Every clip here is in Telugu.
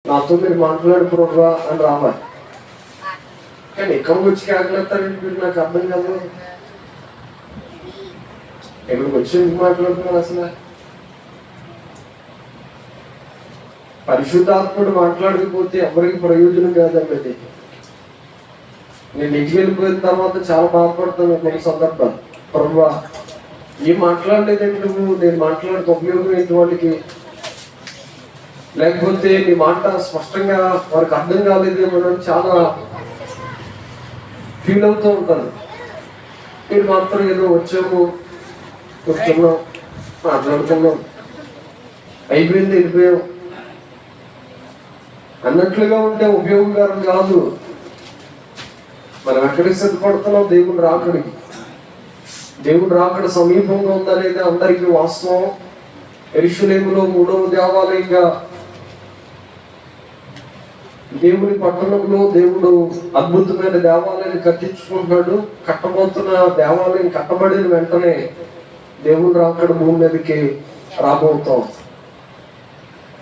నాతో మీరు మాట్లాడు ప్రభువా అని రావాలి. కానీ ఎక్కడికి వచ్చి కేకలేస్తారంటే మీరు నాకు అర్థం కాదు. ఎక్కడికి వచ్చి ఎందుకు మాట్లాడుతున్నారు అసలు? పరిశుద్ధాత్ముడు మాట్లాడకపోతే ఎవరికి ప్రయోజనం కాదండి. అది నేను ఇంటికి వెళ్ళిపోయిన తర్వాత చాలా బాధపడతాను కొన్ని సందర్భాలు. ప్రభువా ఏం మాట్లాడలేదండి నువ్వు, నేను మాట్లాడితే ఉపయోగం ఏంటి వాళ్ళకి, లేకపోతే నీ మాట స్పష్టంగా వారికి అర్థం కాలేదేమో చాలా ఫీల్ అవుతూ ఉంటాను. మీరు మాత్రం ఏదో వచ్చాము, కూర్చున్నాం, మాట్లాడుతున్నాం, అయిపోయింది, వెళ్ళిపోయాం అన్నట్లుగా ఉంటే ఉపయోగకరం కాదు. మనం ఎక్కడికి సిద్ధపడుతున్నాం? దేవుని రాకడికి. దేవుని రాకడ సమీపంగా ఉందనేది అందరికీ వాస్తవం. యెరూషలేములో 3వ దేవాలయంగా దేవుని పట్టణంలో దేవుడు అద్భుతమైన దేవాలయాన్ని కట్టించుకుంటున్నాడు. కట్టబోతున్న దేవాలయం కట్టబడిన వెంటనే దేవుని రాకడ భూమి మీదకి రాబోతాం.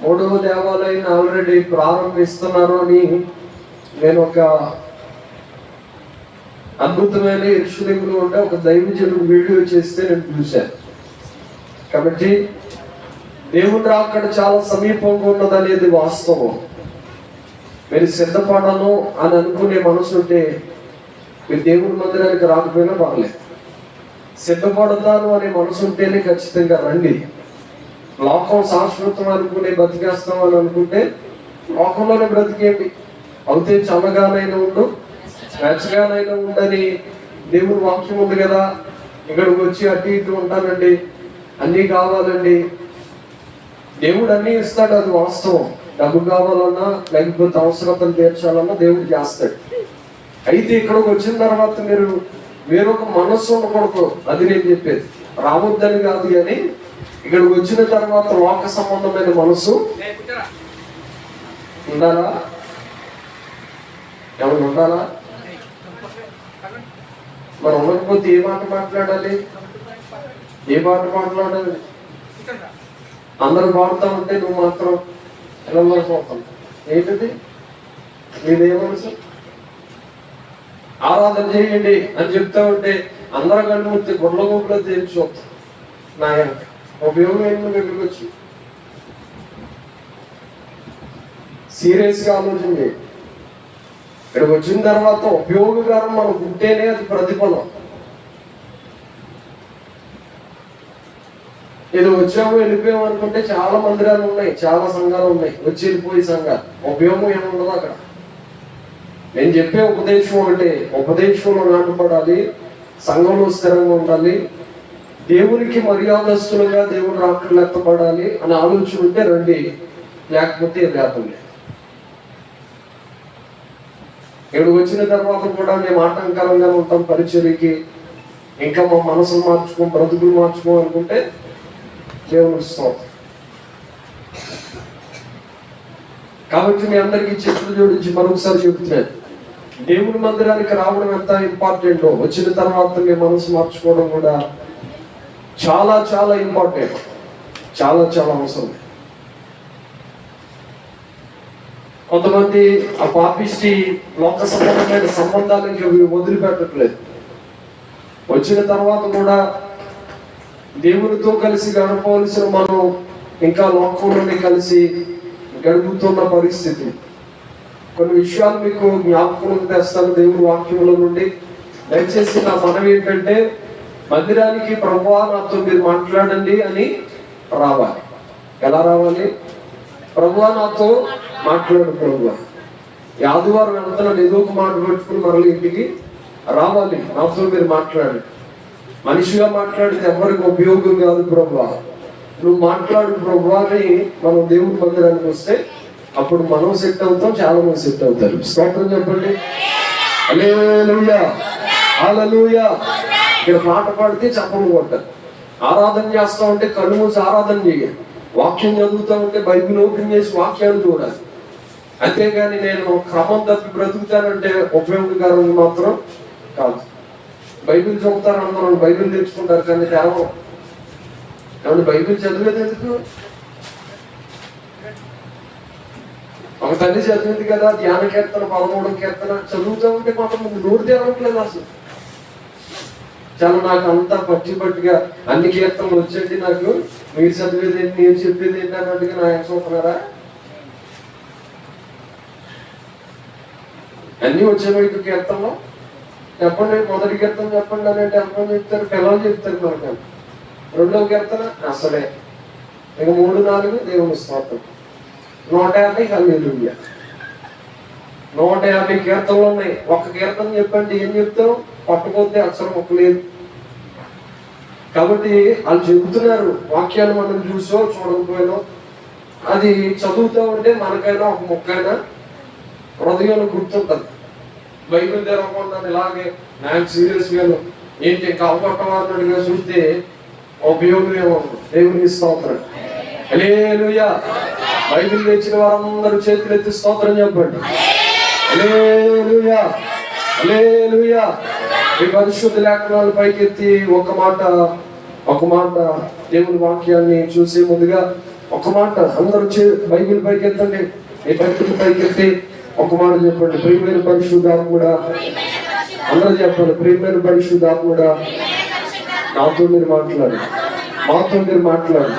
3వ దేవాలయాన్ని ఆల్రెడీ ప్రారంభిస్తున్నారు అని నేను ఒక అద్భుతమైన యెరూషలేములో ఉంటే ఒక దైవజనుడు వీడియో చేస్తే నేను చూశాను. కాబట్టి దేవుని రాకడ చాలా సమీపంగా ఉన్నదనేది వాస్తవం. మీరు సిద్ధపడను అని అనుకునే మనసు ఉంటే మీరు దేవుని మందిరానికి రాకపోయినా పర్లేదు. సిద్ధపడతాను అనే మనసు ఉంటేనే ఖచ్చితంగా రండి. లోకం శాశ్వతం అనుకునే బ్రతికేస్తాం అని అనుకుంటే లోకంలోనే బ్రతికేయండి. అవుతే చల్లగానైనా ఉండు, వెచ్చగానైనా ఉండని దేవుని వాక్యం ఉంది కదా. ఇక్కడికి వచ్చి అటు ఇటు ఉంటానండి, అన్నీ కావాలండి, దేవుడు అన్నీ ఇస్తాడు, అది వాస్తవం. డబ్బు కావాలన్నా లేకపోతే అవసరతలు తీర్చాలన్నా దేవుడు చేస్తాడు. అయితే ఇక్కడికి వచ్చిన తర్వాత మీరు వేరొక మనస్సు ఉండకూడదు. అది నేను చెప్పేది. రావద్దని కాదు, కానీ ఇక్కడికి వచ్చిన తర్వాత లోక సంబంధమైన మనసు ఉండాలా? ఎవరు ఉండాలా? మరి ఉండకపోతే ఏ మాట మాట్లాడాలి? ఏ మాట మాట్లాడాలి? అందరూ పాడుతూ ఉంటే నువ్వు మాత్రం ఎలా పోతావు? ఏంటిది నీదే మనసు? ఆరాధన చేయండి అని చెప్తా ఉంటే అందరూ కళ్ళు ముట్టి గుడ్ల గుడ్లో తేల్చి చూస్తాం. నా ఉపయోగం ఏంటి? దగ్గరికి వచ్చి సీరియస్గా ఆలోచన చేయండి. ఇక్కడికి వచ్చిన తర్వాత ఉపయోగకరం మనకు ఉంటేనే అది ప్రతిఫలం. ఏదో వచ్చాము వెళ్ళిపోయాము అనుకుంటే చాలా మందిరాలు ఉన్నాయి, చాలా సంఘాలు ఉన్నాయి, వచ్చి వెళ్ళిపోయే సంఘాలు. ఉపయోగం ఏముండదు అక్కడ. నేను చెప్పే ఉపదేశం ఒకటే, ఉపదేశంలో నాటపడాలి, సంఘంలో స్థిరంగా ఉండాలి, దేవునికి మర్యాదస్తులుగా దేవుడు రాకడ ఎత్తపడాలి అని ఆలోచన ఉంటే రండి, లేకపోతే లేదండి. ఇక్కడికి వచ్చిన తర్వాత కూడా మేము ఆటంకరంగా ఉంటాం పరిచర్యకి, ఇంకా మా మనసును మార్చుకోం, బ్రతుకులు మార్చుకోం అనుకుంటే దేవుని స్తోత్రం. కాబట్టి మీ అందరికీ చేతులు జోడించి మరొకసారి చెబుతున్నాను, దేవుని మందిరానికి రావడం ఎంత ఇంపార్టెంటో వచ్చిన తర్వాత మీ మనసు మార్చుకోవడం కూడా చాలా చాలా ఇంపార్టెంట్, చాలా చాలా అవసరం. కొంతమంది ఆ పాపిష్టి లోక సంబంధమైన సంబంధాలకి వదిలిపెట్టట్లేదు. వచ్చిన తర్వాత కూడా దేవునితో కలిసి గడపవలసిన మనం ఇంకా లోకంలోనే కలిసి గడుపుతున్న పరిస్థితి. కొన్ని విషయాలు మీకు జ్ఞాపకం తెస్తాను దేవుని వాక్యంలో నుండి. దయచేసి నా మనవి ఏంటంటే, మందిరానికి ప్రభువా నాతో మీరు మాట్లాడండి అని రావాలి. ఎలా రావాలి? ప్రభువా నాతో మాట్లాడు ప్రభువా. ఆదివారం వెళ్తున్నాను, ఏదో ఒక మాట పెట్టుకుని మరలి ఇంటికి రావాలి. నాతో మీరు మాట్లాడండి. మనిషిగా మాట్లాడితే ఎవరికి ఉపయోగం కాదు ప్రభువా, నువ్వు మాట్లాడు ప్రభువా అని మనం దేవుని మందిరానికి వస్తే అప్పుడు మనం సెట్ అవుతాం, చాలా మంది సెట్ అవుతారు. స్తోత్రం చెప్పండి. హల్లెలూయా, హల్లెలూయా. ఇక్కడ పాట పాడితే చెప్పలు కొట్టారు. ఆరాధన చేస్తా ఉంటే కళ్ళు మూసి ఆరాధన చేయాలి. వాక్యం చదువుతూ ఉంటే బైబిల్ ఓపెన్ చేసి వాక్యాలు చూడాలి. అంతేగాని నేను క్రమం తప్పి బ్రతుకుతానంటే ఉపయోగకరం మాత్రం కాదు. బైబిల్ చదువుతారు, అందరూ బైబిల్ నేర్చుకుంటారు, కానీ తెరవం. ఏమన్నా బైబిల్ చదివేది ఎందుకు? ఒక తల్లి చదివింది కదా ధ్యాన కీర్తన 13వ కీర్తన చదువుతూ ఉంటే మాత్రం నోరు తెరవట్లేదు అసలు. చాలా నాకు అంతా పట్టిగా అన్ని కీర్తనలు వచ్చేది నాకు, మీరు చదివేది ఏంటి నేను చెప్పేది ఏంటి అన్నట్టుగా నా చూస్తున్నారా? అన్నీ వచ్చే మీకు కీర్తనలో చెప్పండి, మొదటి కీర్తన చెప్పండి అని అంటే ఎంతమంది చెప్తారు? పిల్లలు చెప్తారు మనకు. రెండవ కీర్తన అసలే, ఇక 3, 4 దేవుని స్తోత్రం, 150 హల్లెలూయా. 150 కీర్తనలు ఉన్నాయి. ఒక కీర్తన చెప్పండి ఏం చెప్తావు? పట్టుకోతే అక్షరం ఒక్క లేదు. కాబట్టి వాళ్ళు చెబుతున్నారు వాక్యాలు, మనం చూసో చూడకపోయినో అది చదువుతూ ఉంటే మనకైనా ఒక ముక్కైనా హృదయంలో గుర్తుంటుంది. బైబిల్ తెరవకుండా ఇలాగే నాకు సీరియస్గాను ఏంటి ఇంకా అవగొట్టవారిగా చూస్తే ఉపయోగం ఏమవుతుంది? దేవునికి స్తోత్రం, హల్లెలూయా. బైబిల్ తెచ్చిన వారందరూ చేతులు ఎత్తి స్తోత్రం చెప్పండి, హల్లెలూయా, హల్లెలూయా. ఈ పరిశుద్ధ లేఖనాలు పైకెత్తి ఒక మాట దేవుని వాక్యాన్ని చూసే ముందుగా ఒక మాట అందరూ బైబిల్ పైకెత్తండి. ఈ బైబిల్ పైకెత్తి ఒక మాట చెప్పండి, ప్రియమైన పరిశుద్ధాత్ముడా. అందరూ చెప్పండి, ప్రియమైన పరిశుద్ధాత్ముడా నాతో మీరు మాట్లాడు, మాతో మీరు మాట్లాడు,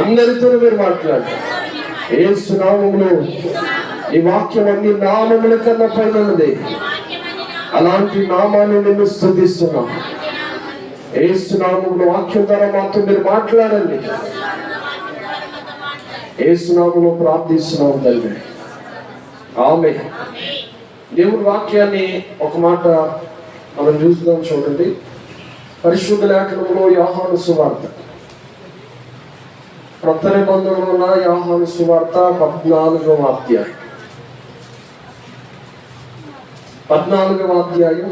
అందరితో మీరు మాట్లాడు. యేసు నామములో ఈ వాక్యం అన్ని నామముల కన్నా పైన ఉన్నది. అలాంటి నామాన్ని నేను స్తుతిస్తున్నాం. యేసు నామములో వాక్యం ద్వారా మాతో మీరు మాట్లాడండి. యేసు నామములో ప్రార్థిస్తున్నాం తండ్రి, ఆమేన్. దేవుని వాక్యాన్ని ఒక మాట మనం చూద్దాం. చూడండి, పరిశుద్ధ లేఖనంలో యోహాను సువార్త, క్రొత్త నిబంధనలో ఉన్న యోహాను సువార్త 14వ అధ్యాయం,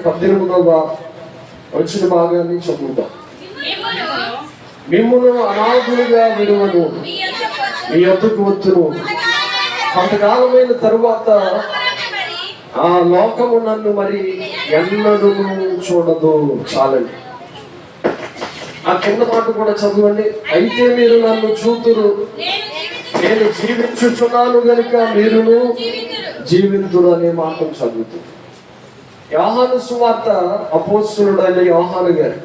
18వ వచ్చిన భాగాన్ని చదువుతాం. మిమ్మును అనాథులుగా విడువను, మీ యొద్దకు వచ్చును. కొంతకాలమైన తరువాత ఆ లోకము నన్ను మరి ఎన్నడూ చూడదు. చాలండి. ఆ కింద మాట కూడా చదవండి. అయితే మీరు నన్ను చూతురు, నేను జీవించుచున్నాను గనుక మీరును జీవింతురు అనే మాటను చదువుతుంది. యోహాను సువార్త అపోస్తలుడైన యోహాను గారు,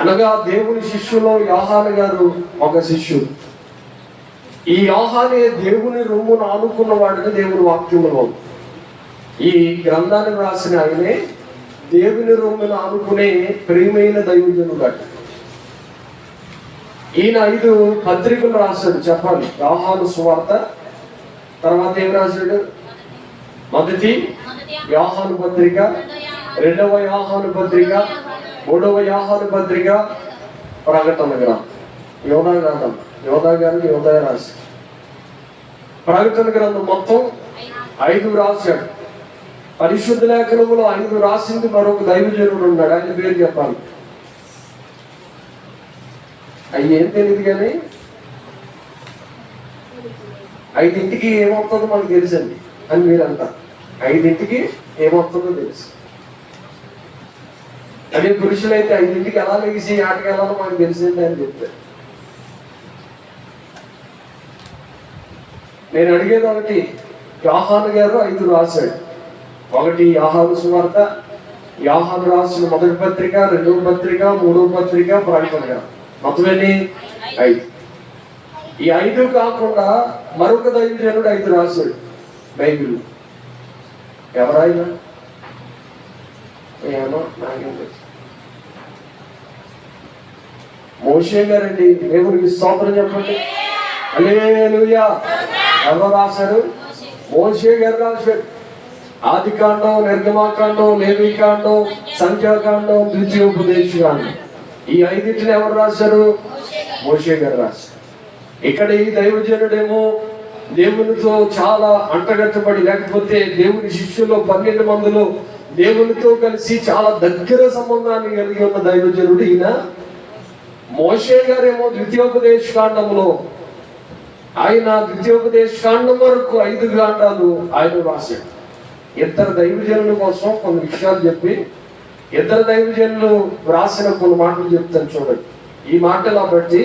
అనగా దేవుని శిష్యులో యోహాను గారు ఒక శిష్యుడు. ఈ యోహానే దేవుని రొమ్మును ఆనుకున్న వాడిని దేవుని వాక్యములో. ఈ గ్రంథాన్ని రాసిన ఆయనే దేవుని రొమ్మును ఆనుకునే ప్రియమైన దైవజనుడు. ఈయన 5 పత్రికలు రాశాడు. చెప్పాలి, యోహాను సువార్త, తర్వాత ఏం రాశాడు? మొదటి యోహాను పత్రిక, 2వ యోహాను పత్రిక, 3వ యోహాను పత్రిక, ప్రకటన గ్రంథం. యోధా గ్రంథం, యోధా గారిని యోధా రాశాడు. ప్రకటన గ్రంథం మొత్తం 5 రాశాడు. పరిశుద్ధ లేఖనములో 5 రాసింది మరొక దైవజనుడు ఉన్నాడు. ఆయన పేరు చెప్పాలి. అవి ఏం తెలియదు కానీ 5ంటికి ఏమవుతుందో మనకు తెలుసండి అని మీరంతా. 5ంటికి ఏమవుతుందో తెలుసు. అదే పురుషులైతే 5ంటికి ఎలా లెగిసి ఆటకి వెళ్ళాలో మనకు తెలిసింది అని చెప్తారు. నేను అడిగేది ఒకటి, యోహాను గారు 5 రాశాడు. ఒకటి యోహాను సువార్త, యోహాను రాసిన మొదటి పత్రిక, 2వ పత్రిక, 3వ పత్రిక, ప్రకటన. మొత్తం ఎన్ని? 5. ఈ 5 కాకుండా మరొక దైవజనుడు 5 రాశాడు బైబిల్. ఎవరైనా ఏమో నాకేం తెలుసు. మోషే గారండి. దేవుడికి స్తోత్రం చెప్పండి, హల్లెలూయా. ఎవరు రాశారు? మోషే గారు రాశాడు. ఆదికాండం, నిర్గమాకాండం, లేవీకాండం, సంఖ్యాకాండం, ద్వితీయోపదేశకాండం. ఈ 5 ఎవరు రాశారు? మోషే గారు రాశారు. ఇక్కడ ఈ దైవజనుడేమో దేవునితో చాలా అంటగట్టబడి, లేకపోతే దేవుని శిష్యుల్లో 12 మందిలో దేవునితో కలిసి చాలా దగ్గర సంబంధాన్ని కలిగి ఉన్న దైవజనుడు ఈయన. మోషే గారేమో ద్వితీయోపదేశకాండంలో ఆయన ద్వితీయోపదేశకాండం వరకు 5 కాండాలు ఆయన రాశాడు. 2 దైవజనుల కోసం కొన్ని విషయాలు చెప్పి 2 దైవజనులు రాసిన కొన్ని మాటలు చెప్తాను. చూడండి, ఈ మాటలా బట్టి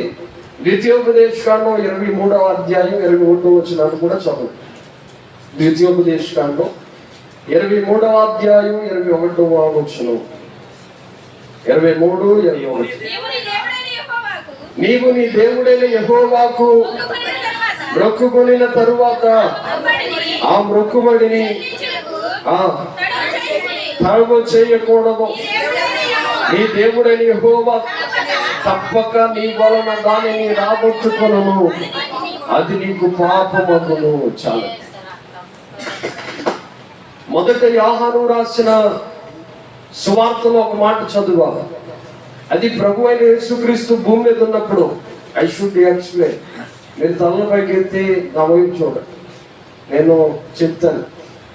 ద్వితీయోపదేశకాండం 23వ అధ్యాయం 21వ వచనాన్ని కూడా చదవండి. ద్వితీయోపదేశకాండం 23వ అధ్యాయం 21వ వచనం. 23:21. నీవు నీ దేవుడైన యెహోవాకు మొక్కుకొనిన తరువాత ఆ మొక్కుబడిని తరువు చేయకూడదు. నీ దేవుడైన యెహోవా తప్పక నీ వలన దానిని రాబట్టుకొనును, అది నీకు పాపమగును. చాలు. మొదట యోహాను రాసిన సువార్తలో ఒక మాట చదువు. అది ప్రభు అయిన యేసుక్రీస్తు భూమి మీద ఉన్నప్పుడు. I should explain. మీరు తలపైకి ఎత్తి నా వైపు చూడండి, నేను చెప్తాను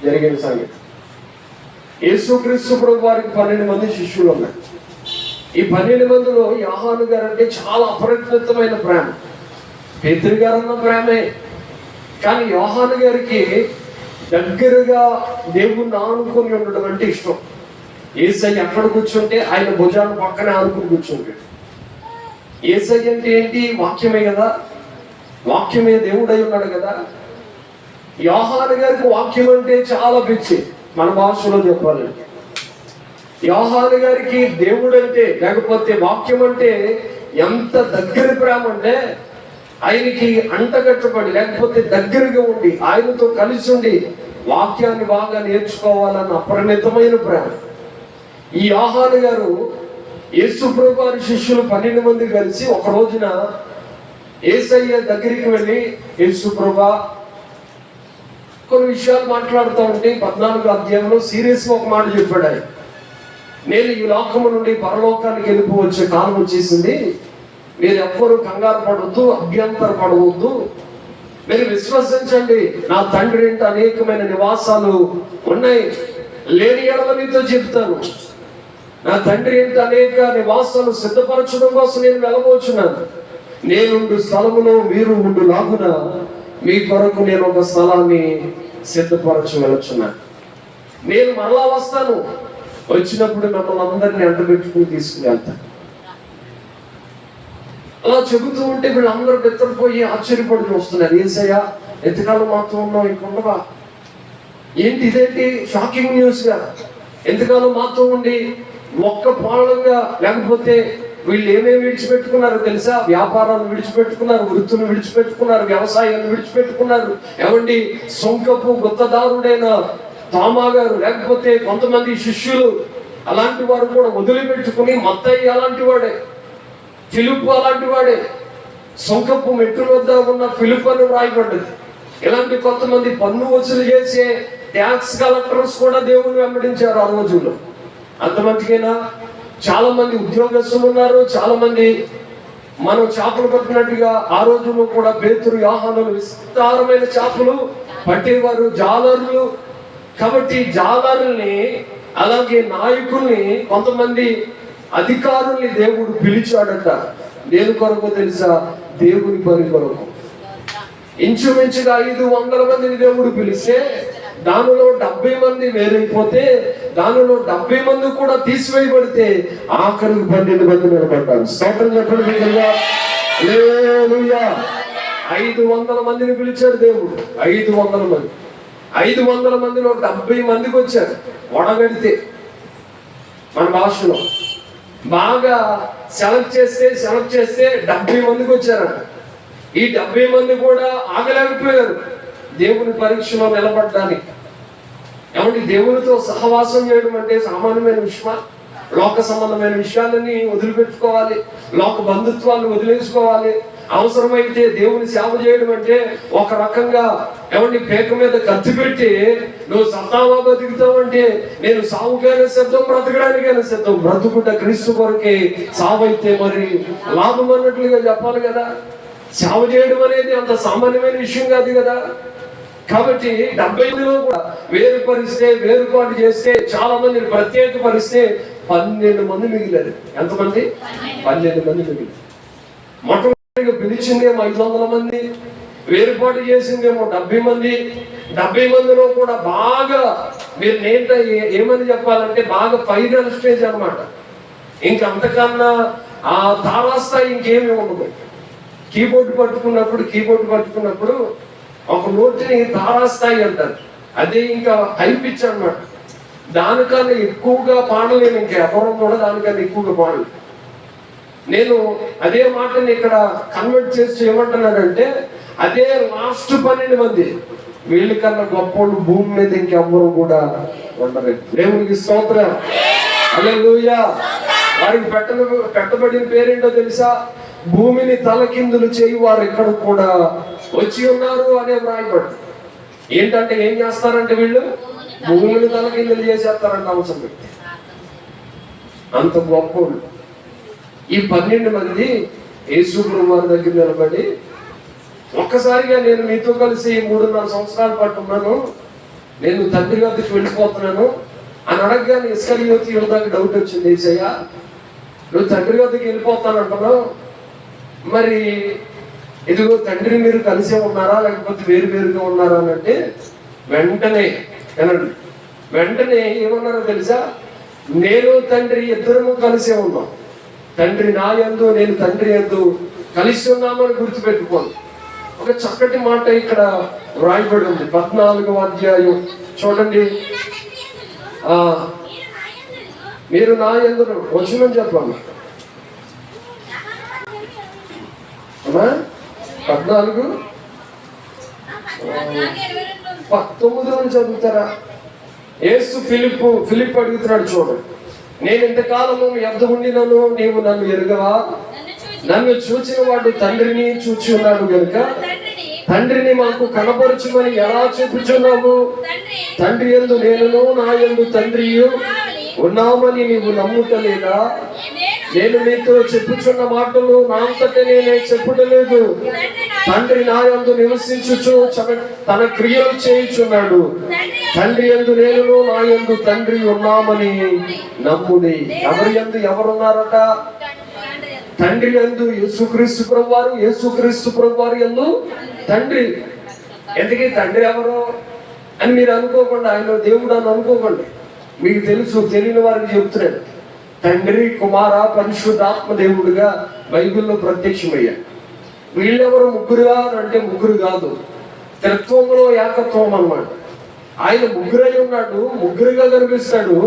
జరిగిన సంగతి. యేసుక్రీస్తు ప్రభు వారికి 12 మంది శిష్యులు ఉన్నారు. ఈ 12 మందిలో యోహాను గారు అంటే చాలా అపరిమితమైన ప్రేమ. పేతురు గారు అన్న ప్రేమే, కానీ యోహాను గారికి దగ్గరగా దేవుణ్ణి ఆనుకొని ఉండడం అంటే ఇష్టం. యేసయ్య ఎక్కడ కూర్చుంటే ఆయన భుజాన్ని పక్కనే ఆనుకుని కూర్చుంటాడు. యేసయ్య అంటే ఏంటి? వాక్యమే కదా, వాక్యమే దేవుడై ఉన్నాడు కదా. యోహాను గారికి వాక్యం అంటే చాలా పిచ్చి, మన భాషలో చెప్పాలంటే. యోహాను గారికి దేవుడు అంటే లేకపోతే వాక్యం అంటే ఎంత దగ్గర ప్రేమ అంటే, ఆయనకి అంటగట్టబడి లేకపోతే దగ్గరగా ఉండి ఆయనతో కలిసి ఉండి వాక్యాన్ని బాగా నేర్చుకోవాలన్న అపరిమితమైన ప్రేమ. ఈ యోహాను గారు యేసు ప్రభు వారి శిష్యులు 12 మంది కలిసి ఒక రోజున యేసయ్య దగ్గరికి వెళ్ళి, యేసు ప్రభా, కొన్ని విషయాలు మాట్లాడుతూ ఉంటే 14వ అధ్యాయంలో సీరియస్గా ఒక మాట చెప్పాడు ఆయన. నేను ఈ లోకము నుండి పరలోకానికి వెళ్ళిపోవచ్చే కాలం వచ్చేసింది. మీరు ఎవ్వరూ కంగారు పడవద్దు, అభ్యంతర పడవద్దు. మీరు విశ్వసించండి, నా తండ్రి ఇంట అనేకమైన నివాసాలు ఉన్నాయి. లేని ఎడల మీతో చెప్తాను, నా తండ్రి ఇంట అనేక నివాసాలు సిద్ధపరచడం కోసం నేను వెళ్ళబోచున్నాను. నేనుండు స్థలములో మీరు ఉండు లాగున మీ కొరకు నేను ఒక స్థలాన్ని సిద్ధపరచ వెళ్తున్నాను. నేను మరలా వస్తాను, వచ్చినప్పుడు మిమ్మల్ని అందరినీ అంటబెట్టుకుని తీసుకుని వెళ్తాను. అలా చెబుతూ ఉంటే వీళ్ళందరూ బెత్తరపోయి ఆశ్చర్యపడి చూస్తున్నారు. యేసయ్య ఎంతకాలం మాతో ఉన్నావు, ఇంకొండవా ఏంటి, ఇదేంటి షాకింగ్ న్యూస్ గా, ఎంతకాలం మాతో ఉండి ఒక్క పాలంగా, లేకపోతే వీళ్ళు ఏమేమి విడిచిపెట్టుకున్నారు తెలుసా? వ్యాపారాలు విడిచిపెట్టుకున్నారు, వృత్తులు విడిచిపెట్టుకున్నారు, వ్యవసాయాన్ని విడిచిపెట్టుకున్నారు. ఏమండి, సొంకపు గుత్తదారుడైన తోమా గారు, లేకపోతే కొంతమంది శిష్యులు అలాంటి వారు కూడా వదిలిపెట్టుకుని, మత్తయి అలాంటి వాడే, ఫిలిప్పు అలాంటి వాడే, సొంకపు మెట్టు వద్ద ఉన్న ఫిలిప్ అని వ్రాయబడ్డది. ఇలాంటి కొంతమంది పన్ను వసూలు చేసే ట్యాక్స్ కలెక్టర్స్ కూడా దేవుని వెంబడించారు ఆ రోజుల్లో. అంతమందికైనా చాలా మంది ఉద్యోగస్తులు ఉన్నారు, చాలా మంది మనం చేపలు పట్టినట్టుగా ఆ రోజుల్లో కూడా పేతురు యోహానులు విస్తారమైన చేపలు పట్టేవారు, జాలరులు. కాబట్టి జాలరుల్ని, అలాగే నాయకుల్ని, కొంతమంది అధికారుల్ని దేవుడు పిలిచాడట. దేని కొరకు తెలుసా? దేవుని పని కొరకు. ఇంచుమించుగా 500 మందిని దేవుడు పిలిస్తే దానిలో 70 మంది వేరైపోతే, దానిలో 70 మంది కూడా తీసివేయబడితే ఆఖరికి 12 మంది నిలబడ్డారు. స్తోత్రం చెప్పండి విధంగా. హల్లెలూయా. 500 మందిని పిలిచాడు దేవుడు. 500 మంది. 500 మందిలో 70 మందికి వచ్చారు. వడగడితే మన భాషలో బాగా సెలెక్ట్ చేస్తే 70 మందికి వచ్చారంట. ఈ 70 మంది కూడా ఆగలేకపోయారు దేవుని పరీక్షలో నిలబడడానికి. ఏమంటే దేవునితో సహవాసం చేయడం అంటే సామాన్యమైన విషయమా? లోక సంబంధమైన విషయాలని వదిలిపెట్టుకోవాలి, లోక బంధుత్వాన్ని వదిలేసుకోవాలి. అవసరమైతే దేవుని సేవ చేయడం అంటే ఒక రకంగా ఏమంటే పేక మీద కత్తి పెట్టి నువ్వు సత్తావా బతుకుతావంటే నేను సావుకైనా సిద్ధం, బ్రతకడానికైనా సిద్ధం. బ్రతుకుట క్రీస్తు కొరకే, సావైతే మరి లాభం అన్నట్లుగా చెప్పాలి కదా. సేవ చేయడం అనేది అంత సామాన్యమైన విషయం కాదు కదా. కాబట్టి 70లో కూడా వేరుపాటు చేస్తే, చాలా మందిని ప్రత్యేకపరిస్తే 12 మంది మిగిలారు. ఎంతమంది? 12 మంది మిగిలారు. మొట్టమొదటిగా పిలిచిందేమో 500 మంది, వేరుపాటు చేసిందేమో 70 మంది. 70 మందిలో కూడా బాగా, మీరు ఏమని చెప్పాలంటే బాగా ఫైనల్ స్టేజ్ అనమాట. ఇంక అంతకన్నా ఆ తారాస్థాయి ఇంకేమీ ఉండదు. కీబోర్డు పట్టుకున్నప్పుడు ఒక నోటిని తారాస్థాయి అంటారు. అదే ఇంకా హైపిచ్ అన్నమాట. దానికన్నా ఎక్కువగా పాడలేను, ఇంకా ఎవరు కూడా దానికన్నా ఎక్కువగా పాడలేదు. నేను అదే మాటని ఇక్కడ కన్వర్ట్ చేసి ఏమంటున్నానంటే, అదే లాస్ట్ 12 మంది, వీళ్ళకన్నా గొప్పోళ్ళు భూమి మీద ఇంకెవ్వరు కూడా ఉండరు. దేవునికి స్తోత్రం, హల్లెలూయా. వారికి పెట్టబడిన పేరేంటో తెలుసా? భూమిని తలకిందులు చేయి వారు ఇక్కడ కూడా వచ్చి ఉన్నారు అనే వ్రాయబడి. ఏంటంటే ఏం చేస్తారంటే వీళ్ళు భూమిని తలకిందులు చేసేస్తారంట అవసరం పెట్టి. అంత గొప్పోళ్ళు. ఈ 12 మంది యేసు ప్రభువు వారి దగ్గర నిలబడి, ఒక్కసారిగా నేను మీతో కలిసి 3.5 సంవత్సరాల పాటు ఉన్నాను, నేను తండ్రి వద్దకు వెళ్ళిపోతున్నాను అని అడగగానే ఇస్కరియోతు యూదాకి డౌట్ వచ్చింది. యేసయ్య, నువ్వు తండ్రి వద్దకు వెళ్ళిపోతానంటున్నావు, మరి ఇదిగో తండ్రి మీరు కలిసే ఉన్నారా లేకపోతే వేరుగా ఉన్నారా అని అంటే, వెంటనే ఏమన్నారో తెలుసా? నేను తండ్రి ఇద్దరము కలిసే ఉన్నాం, తండ్రి నా యందు నేను తండ్రి యందు కలిసి ఉన్నామని గుర్తుపెట్టుకోండి. ఒక చక్కటి మాట ఇక్కడ రాయబడి ఉంది 14వ అధ్యాయం చూడండి. మీరు నా యందు వచనం చెప్పండి. 14:19 చదువుతారా? యేసు ఫిలిప్ అడుగుతున్నాడు, చూడండి, నేను ఇంతకాలము మీ యొద్ద ఉండినను నీవు నన్ను ఎరుగవా? నన్ను చూచిన వాడు తండ్రిని చూచి ఉన్నాడు గనుక తండ్రిని మాకు కనపరచుమని ఎలా చెప్పుచున్నావు? తండ్రి యందు నేనును నా యందు తండ్రియు ఉన్నామని నీవు నమ్ముటలేదా? నేను నీతో చెప్పుచున్న మాటలు నా అంతటా నేనే చెప్పుటలేదు, తండ్రి నా యందు నివసించుచు తన క్రియలు చేయుచున్నాడు. తండ్రి యందు నేనును నా యందు తండ్రి ఉన్నామని నమ్ముడి. ఎవరి యందు ఎవరున్నారట? తండ్రి యందు యేసుక్రీస్తు ప్రభువారు, యేసుక్రీస్తు ప్రభువారు యందు తండ్రి. ఎందుకీ తండ్రి ఎవరు అని మీరు అనుకోకుండా, ఆయన దేవుడు అని అనుకోకండి. మీకు తెలుసు, తెలియని వారికి చెప్తున్నాడు. తండ్రి, కుమార, పరిశుద్ధాత్మ దేవుడుగా బైబిల్లో ప్రత్యక్షమయ్యాడు. వీళ్ళెవరు ముగ్గురుగా అంటే ముగ్గురు కాదు, త్రిత్వంలో ఏకత్వం అన్నమాట. ఆయన ముగ్గురై ఉన్నాడు, ముగ్గురుగా కనిపిస్తాడు,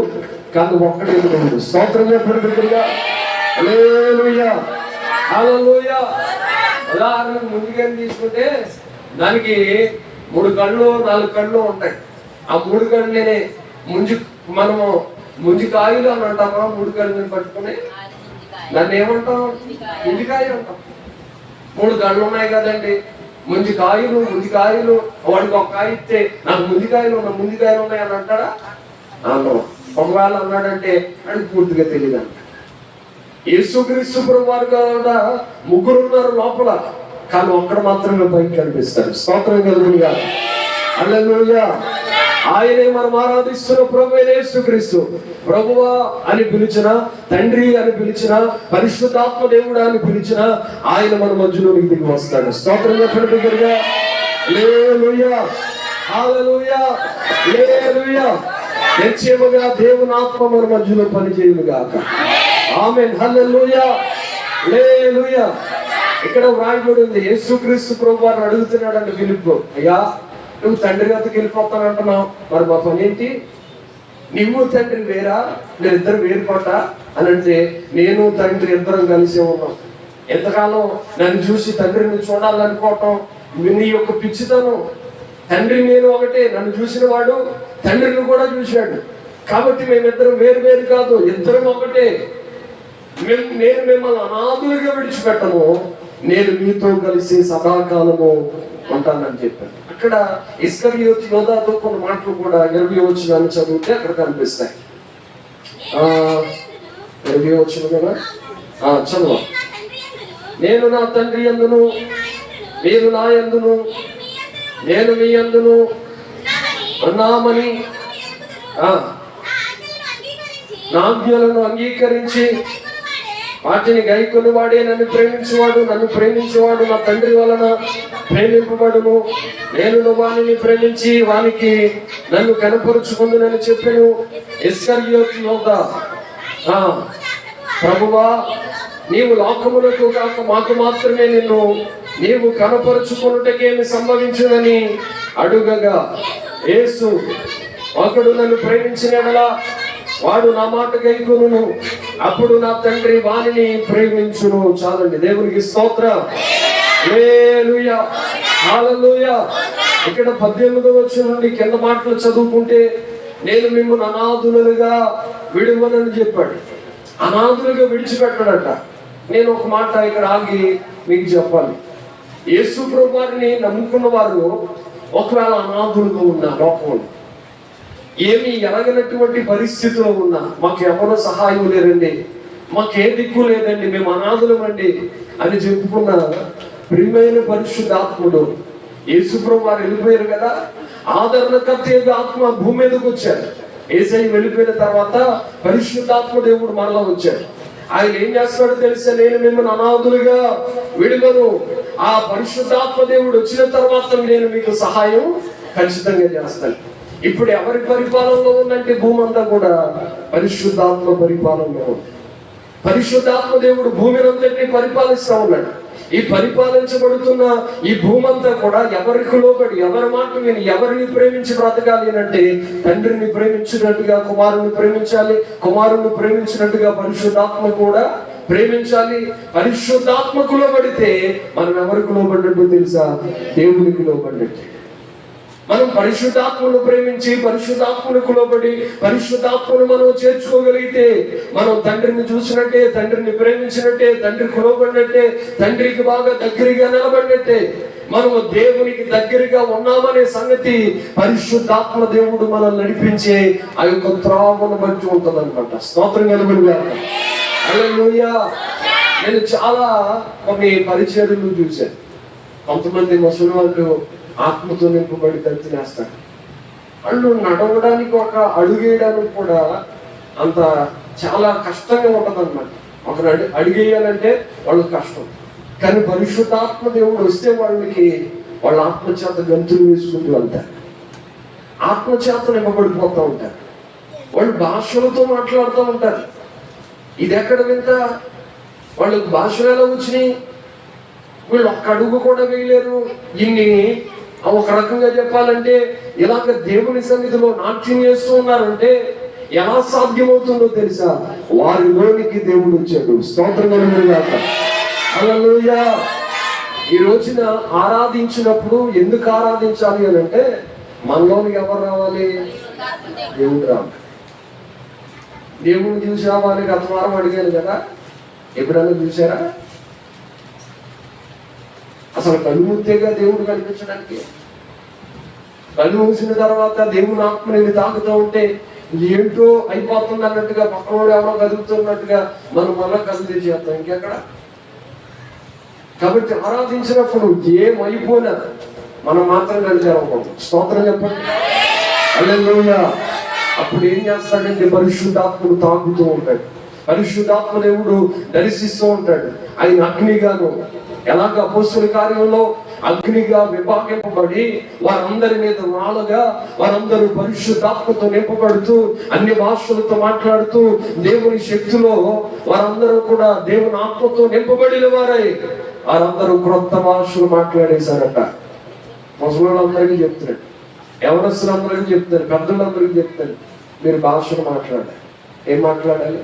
కానీ ఒక్కడే దేవుడు. స్తోత్రం చెప్పండి బిడ్డలుగా. హల్లెలూయా, హల్లెలూయా. ఉదాహరణకు ముందుగా తీసుకుంటే దానికి 3 కళ్ళు 4 కళ్ళు ఉంటాయి. ఆ 3 కళ్ళనే మనము ముంజికాయలు అని అంటామా? 3 కళ్ళని పట్టుకుని దాన్ని ఏమంటాం? ముంజికాయ అంటాం. 3 కళ్ళు ఉన్నాయి కదండి, ముంజికాయలు. వాడికి ఒక కాయ ఇస్తే నాకు ముంజికాయలు ఉన్నాయి అని అంటాడా? అన్నాం. ఒకవేళ అన్నాడంటే అది పూర్తిగా తెలియదు అంట. యేసుక్రీస్తు ప్రభువారు కూడా ముగ్గురు ఉన్నారు లోపల, కానీ ఒక్కడు మాత్రమే పైకి కనిపిస్తాడు. స్తోత్రం కలుగునుగా. హల్లెలూయా. ఆయనే మనం ఆరాధిస్తున్న ప్రభువైన యేసుక్రీస్తు. ప్రభువా అని పిలిచిన, తండ్రి అని పిలిచిన, పరిశుద్ధాత్మ దేవుడా అని పిలిచిన ఆయన మన మధ్యలోకి దిగి వస్తాడు. స్తోత్రం చెప్పండి బిడ్డలుగా. హల్లెలూయా, హల్లెలూయా, హల్లెలూయా. నిశ్చయముగా దేవుని ఆత్మ మన మధ్యలో పనిచేయును గాక. ఆమేన్, హల్లెలూయా, హల్లెలూయా. ఇక్కడ వ్రాయబడి ఉంది, యేసుక్రీస్తు ప్రభువారిని అడుగుతున్నాడంటే ఫిలిప్పు, అయ్యా నువ్వు తండ్రి వద్దకు వెళ్ళిపోతానంటున్నావు, మరి మా పని ఏంటి? నువ్వు తండ్రి వేరా, మీరిద్దరు వేరుకోటా అని అంటే, నేను తండ్రి ఇద్దరం కలిసి ఉన్నాం. ఎంతకాలం నన్ను చూసి తండ్రిని చూడాలనుకోవటం నీ యొక్క పిచ్చితనం. తండ్రి నేను ఒకటే, నన్ను చూసిన వాడు తండ్రిని కూడా చూశాడు. కాబట్టి మేమిద్దరం వేరు కాదు, ఇద్దరం ఒకటే. నేను మిమ్మల్ని అనాథులుగా విడిచిపెట్టను, నేను మీతో కలిసి సదాకాలము ఉంటానని చెప్పాను. అక్కడ ఇస్కరియోతు యోధాతో కొన్ని మాటలు కూడా 20వ వచనాన్ని చదివితే అక్కడ కనిపిస్తాయి. 20వ వచనం కదా, చదువు. నేను నా తండ్రి యందును మీరు నా యందును నేను మీ యందును ఉన్నామని నా ఆజ్ఞలను అంగీకరించి వాటిని గైకొని వాడే నన్ను ప్రేమించేవాడు నా తండ్రి వలన ప్రేమింపబడును. నేను వానిని ప్రేమించి వానికి నన్ను కనపరుచుకుందునని చెప్పెను. ఇస్కరియోతు యోధా, ప్రభువా నీవు లోకములకు కాక మాకు మాత్రమే నిన్ను నీవు కనపరుచుకున్నటకేమి సంభవించునని అడుగగా యేసు, ఒకడు నన్ను ప్రేమించిన యెడల వాడు నా మాట గైకొనును, అప్పుడు నా తండ్రి వానిని ప్రేమించును. చాలండి, దేవునికి స్తోత్రం. హల్లెలూయా, హల్లెలూయా. ఇక్కడ 18వ వచనం నుండి కింద మాటలు చదువుకుంటే, నేను మిమ్మల్ని అనాథులుగా విడువనని చెప్పాడు. అనాథులుగా విడిచిపెట్టాడట. నేను ఒక మాట ఇక్కడ ఆగి మీకు చెప్పాలి. యేసు ప్రభువు వారిని నమ్ముకున్న వారు ఒకవేళ అనాథులుగా ఉన్న లోకంలో ఏమి ఎరగనటువంటి పరిస్థితిలో ఉన్నా, మాకు ఎవరో సహాయం లేదండి, మాకు ఏ దిక్కు లేదండి, మేము అనాథులమండి అని చెప్పుకున్న ప్రియమైన పరిశుద్ధాత్ముడు యేసు ప్రభువు వారు వెళ్ళిపోయారు కదా. ఆదరణకర్త ఆత్మ భూమి మీదకి వచ్చారు. యేసయ్య వెళ్ళిపోయిన తర్వాత పరిశుద్ధాత్మ దేవుడు మరలా వచ్చాడు. ఆయన ఏం చేస్తాడో తెలుసా? నేను మిమ్మల్ని అనాథులుగా విడువను. ఆ పరిశుద్ధాత్మ దేవుడు వచ్చిన తర్వాత నేను మీకు సహాయం ఖచ్చితంగా చేస్తాను. ఇప్పుడు ఎవరి పరిపాలనలో ఉందంటే భూమి అంతా కూడా పరిశుద్ధాత్మ పరిపాలనలో ఉంది. పరిశుద్ధాత్మ దేవుడు భూమిని అంతటినీ పరిపాలిస్తా ఉన్నాడు. ఈ పరిపాలించబడుతున్న ఈ భూమి అంతా కూడా ఎవరికి లోబడి, ఎవరి మాట విని, ఎవరిని ప్రేమించి బ్రతకాలి అంటే తండ్రిని ప్రేమించినట్టుగా కుమారుని ప్రేమించాలి, కుమారుని ప్రేమించినట్టుగా పరిశుద్ధాత్మ కూడా ప్రేమించాలి. పరిశుద్ధాత్మకు లోబడితే మనం ఎవరికి లోబడినట్టు తెలుసా? దేవునికి లోబడినట్టు. మనం పరిశుద్ధాత్మను ప్రేమించి పరిశుద్ధాత్మకు లోబడి పరిశుద్ధాత్మను మనం చేర్చుకోగలిగితే మనం తండ్రిని చూసినట్టే, తండ్రిని ప్రేమించినట్టే, తండ్రికి లోబడినట్టే, తండ్రికి బాగా దగ్గరగా నిలబడినట్టే. మనము దేవునికి దగ్గరగా ఉన్నామనే సంగతి పరిశుద్ధాత్మ దేవుడు మనల్ని నడిపించే ఆ యొక్క త్రావను బట్టి ఉంటుంది అనమాట. స్తోత్రం కలుగునుగా. హల్లెలూయా. నేను చాలా కొన్ని పరిచర్యలు చూశాను. కొంతమంది ముసలి వాళ్ళు ఆత్మతో నింపబడి దంతినేస్తారు. వాళ్ళు నడవడానికి, ఒక అడుగేయడానికి కూడా అంత చాలా కష్టంగా ఉంటుంది అన్నమాట. ఒక అడుగేయాలంటే వాళ్ళకి కష్టం. కానీ పరిశుద్ధాత్మ దేవుడు వస్తే వాళ్ళ ఆత్మచేత గంతులు వేసుకుంటూ వెళ్తారు, ఆత్మచేత నింపబడిపోతూ ఉంటారు. వాళ్ళు భాషలతో మాట్లాడుతూ ఉంటారు. ఇది ఎక్కడ వింత? వాళ్ళకి భాషలు ఎలా వచ్చినాయి? వీళ్ళు ఒక్క అడుగు కూడా వేయలేరు. ఇన్ని ఒక రకంగా చెప్పాలంటే ఇలాగ దేవుని సన్నిధిలో నాట్యం చేస్తూ ఉన్నారంటే ఎలా సాధ్యమవుతుందో తెలుసా? వారిలోనికి దేవుడు వచ్చాడు. స్తోత్రం కలుగునుగాక. హల్లెలూయా. ఈ రోజున ఆరాధించినప్పుడు ఎందుకు ఆరాధించాలి అని అంటే మనలోనికి ఎవరు రావాలి? దేవుడు రావాలి. దేవుడిని చూసి రావాలి. గత వారం అడిగాను కదా, ఎప్పుడన్నా చూసారా? అసలు కళ్ళు మూతేగా దేవుడు కనిపించడానికి. కళ్ళు మూసిన తర్వాత దేవుని ఆత్మ నేను తాకుతూ ఉంటే ఏంటో అయిపోతుంది అన్నట్టుగా, పక్కనోడు ఎవరో కదులుతున్నట్టుగా మనం మళ్ళా కదులు చేస్తాం ఇంకెక్కడ. కాబట్టి ఆరాధించినప్పుడు ఏమైపోయినా మనం మాత్రం కలిసామనుకోండి. స్తోత్రం చెప్పండి. హల్లెలూయా. అప్పుడు ఏం చేస్తాడంటే పరిశుద్ధాత్మను తాకుతూ ఉంటాడు. పరిశుద్ధాత్మ దేవుడు దర్శిస్తూ ఉంటాడు. ఆయన అగ్నిగాను, ఎలాగ అపోస్తలుల కార్యంలో అగ్నిగా విభాగింపబడి వారందరి మీద రాళ్ళగా వారందరూ పరిశుద్ధాత్మతో నింపబడుతూ అన్ని భాషలతో మాట్లాడుతూ దేవుని శక్తిలో వారందరూ కూడా దేవుని ఆత్మతో నింపబడిన వారై వారందరూ క్రొత్త భాషలు మాట్లాడేశారట. ముసలోళ్ళందరికీ చెప్తారు, యవనస్తులందరికీ చెప్తారు, పెద్దలందరికీ చెప్తారు, మీరు భాషలు మాట్లాడాలి. ఏం మాట్లాడాలి?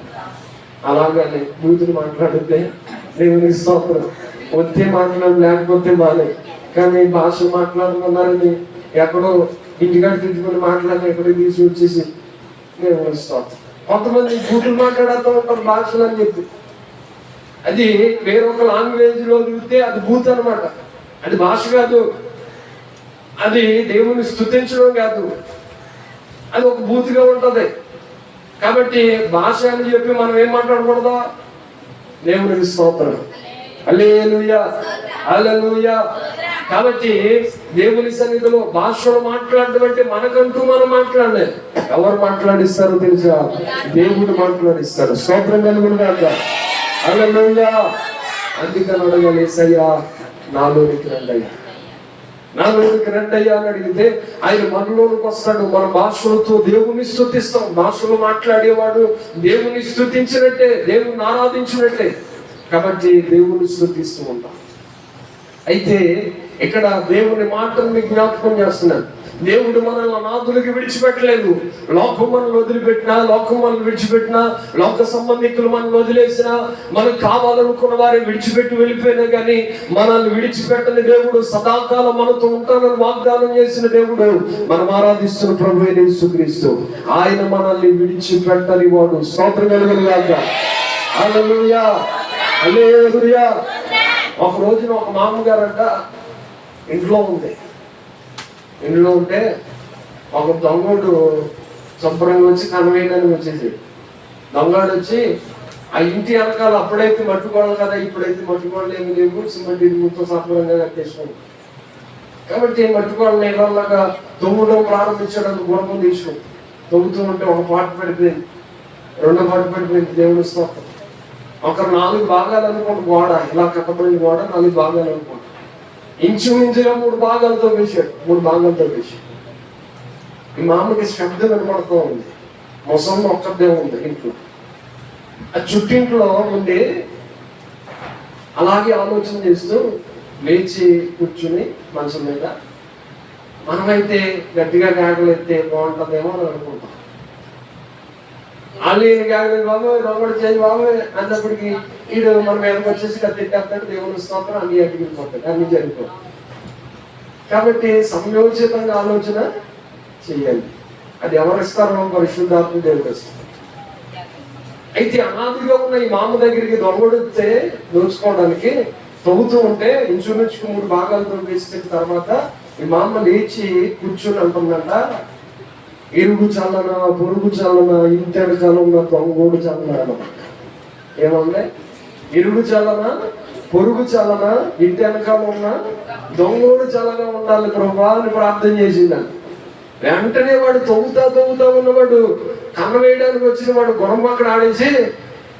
అలాగని బూతులు మాట్లాడితే దేవుని స్తోత్రం. వస్తే మాట్లాడు, లేకపోతే బాలే. కానీ భాష మాట్లాడుతున్నారని ఎక్కడో ఇంటికాడ తిట్టుకుని మాట్లాడి ఎక్కడో తీసి వచ్చేసి దేవుని స్తోత్రం. కొంతమంది బూతులు మాట్లాడుతూ ఉంటారు భాషలు అని చెప్పి. అది వేరొక లాంగ్వేజ్ లో చూస్తే అది బూత్ అనమాట. అది భాష కాదు, అది దేవుని స్తుతించడం కాదు, అది ఒక బూత్గా ఉంటది. కాబట్టి భాష అని చెప్పి మనం ఏం మాట్లాడకూడదు? దేవునికి స్తోత్రం. హల్లెలూయా, హల్లెలూయా. కాబట్టి దేవుని సన్నిధిలో భాషలు మాట్లాడడం అంటే మనకంటూ మనం మాట్లాడలేదు. ఎవరు మాట్లాడిస్తారో తెలుసా? దేవుడు మాట్లాడిస్తాడు. స్తోత్రం కలుగునుగాక. హల్లెలూయా. అందుకని అడగాలి, యేసయ్యా నాలోనికి రండయ్యా, నాలోనికి రండయ్యా అని అడిగితే ఆయన మనలోనికి వస్తాడు. మన భాషలతో దేవుని స్తుతిస్తాం. భాషలు మాట్లాడేవాడు దేవుని స్తుతించినట్టే, దేవుని ఆరాధించినట్టే. కాబట్టి దేవుని స్తుతిస్తూ ఉంటాం. అయితే ఇక్కడ దేవుని మాటల్ని జ్ఞాపకం చేస్తున్నాను. దేవుడు మనల్ని అనాథులకి విడిచిపెట్టలేదు. లోకం మనల్ని వదిలిపెట్టినా, లోకం మనల్ని విడిచిపెట్టినా, లోక సంబంధికులు మనల్ని వదిలేసినా, మనకు కావాలనుకున్న వారిని విడిచిపెట్టి వెళ్ళిపోయినా కానీ మనల్ని విడిచిపెట్టని దేవుడు, సదాకాలం మనతో ఉంటానని వాగ్దానం చేసిన దేవుడు, మనం ఆరాధిస్తున్న ప్రభువే యేసుక్రీస్తు. ఆయన మనల్ని విడిచిపెట్టని వాడు. స్తోత్రం కలుగునుగాక. హల్లెలూయా, హల్లెలూయా. ఒక రోజున ఒక మామగారంట ఇంట్లో ఉంటే ఒక దొంగోడు శుభ్రంగా వచ్చి కనవేయడానికి వచ్చేసి, దొంగడు వచ్చి ఆ ఇంటి వెనకాల అప్పుడైతే మట్టుకోవాలి కదా, ఇప్పుడైతే మట్టుకోవాలి ఏమి లేవు, సిమెంట్ ఇరుముతో శుభ్రంగా కట్టేసుకోండి కాబట్టి మట్టుకోవాలి నీళ్ళలాగా తొమ్మిదవ ప్రారంభించడానికి గుణం తీసుకుని తొమ్ముతూ ఉంటే ఒక పాట పడిపోయింది, రెండో పాట పడిపోయింది. దేవుడు స్తోత్రం. ఒక 4 భాగాలు అనుకోండి గోడ, ఇలా కట్టబడిన గోడ 4 భాగాలు అనుకోండి. ఇంచుమించుగా 3 భాగాలతో వేశాడు. ఈ మామూలుగా శబ్దం వినపడుతూ ఉంది. మొసంలో ఒక్కదే ఉంది ఇంట్లో. ఆ చుట్టింట్లో ఉండి అలాగే ఆలోచన చేస్తూ లేచి కూర్చుని మంచం మీద, మనమైతే గట్టిగా గాగలు ఎత్తే బాగుంటుందేమో అని అనుకుంటాం. వాళ్ళు గాగలేదు బాబోయ్, దొంగడు చేయి బాబోయ్ అన్నప్పటికీ వీడు మన మీదకి వచ్చేసి కట్టెట్టేస్తాడు. దేవుని స్తోత్రం, అన్ని అడిగిపోతాడు, అన్ని జరిగిపోతాయి. కాబట్టి సంయోచితంగా ఆలోచన చెయ్యాలి. అది ఎవరిస్తారో పరిశుద్ధాత్మ దేవుడు ఇస్తారు. అయితే అనాదిగా ఉన్న ఈ మామ దగ్గరికి దొంగడితే దోచుకోవడానికి తవ్వుతూ ఉంటే ఇంచుమించుకు 3 భాగాలతో వేసిన తర్వాత ఈ మామ లేచి కూర్చుని అంటుందంట, ఇరుగు చల్లన, పొరుగు చల్లన, ఇంటెడు చల్లన, దొంగోడు చల్లన. ఏమన్నా ఇరుగు చల్లన, పొరుగు చల్లన, ఇంటి వెనకాల ఉన్న దొంగోడు చల్లగా ఉండాలి ప్రభా అని ప్రార్థన చేసిందని. వెంటనే వాడు తవ్వుతా ఉన్నవాడు, కన్నవేయడానికి వచ్చిన వాడు గుణం అక్కడ ఆడేసి,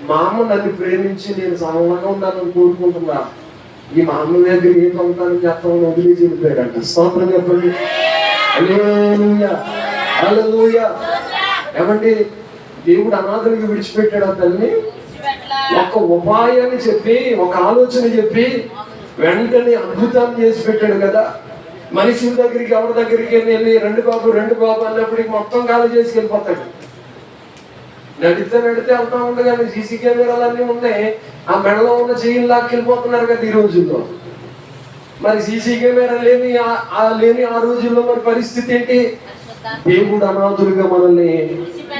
మా అమ్మ నన్ను ప్రేమించి నేను సరళంగా ఉండాలని కోరుకుంటున్నా, ఈ మా అమ్మ దగ్గర ఏం పొందుతానని చెప్తామని వదిలేసి వెళ్ళిపోయాడంట. స్తోత్రం చెప్పండి. హల్లెలూయా, హల్లెలూయా. ఏమండి, దేవుడు అనాథులకి విడిచిపెట్టాడు ఆ తల్లిని. ఒక ఉపాయాన్ని చెప్పి, ఒక ఆలోచన చెప్పి వెంటనే అద్భుతాన్ని చేసి పెట్టాడు కదా. మనుషుల దగ్గరికి, ఎవరి దగ్గరికి వెళ్ళి 2 బాబు అన్నప్పటికీ మొత్తం ఖాళీ చేసి వెళ్ళిపోతాడు. నడితే వెళ్తా ఉండగానే సీసీ కెమెరాలు అన్నీ ఉన్నాయి. ఆ మెడలో ఉన్న చెయ్యిని లాక్కెళ్ళిపోతున్నారు కదా ఈ రోజుల్లో. మరి సీసీ కెమెరా లేని ఆ రోజుల్లో మరి పరిస్థితి ఏంటి? దేవుడు అనాథులుగా మనల్ని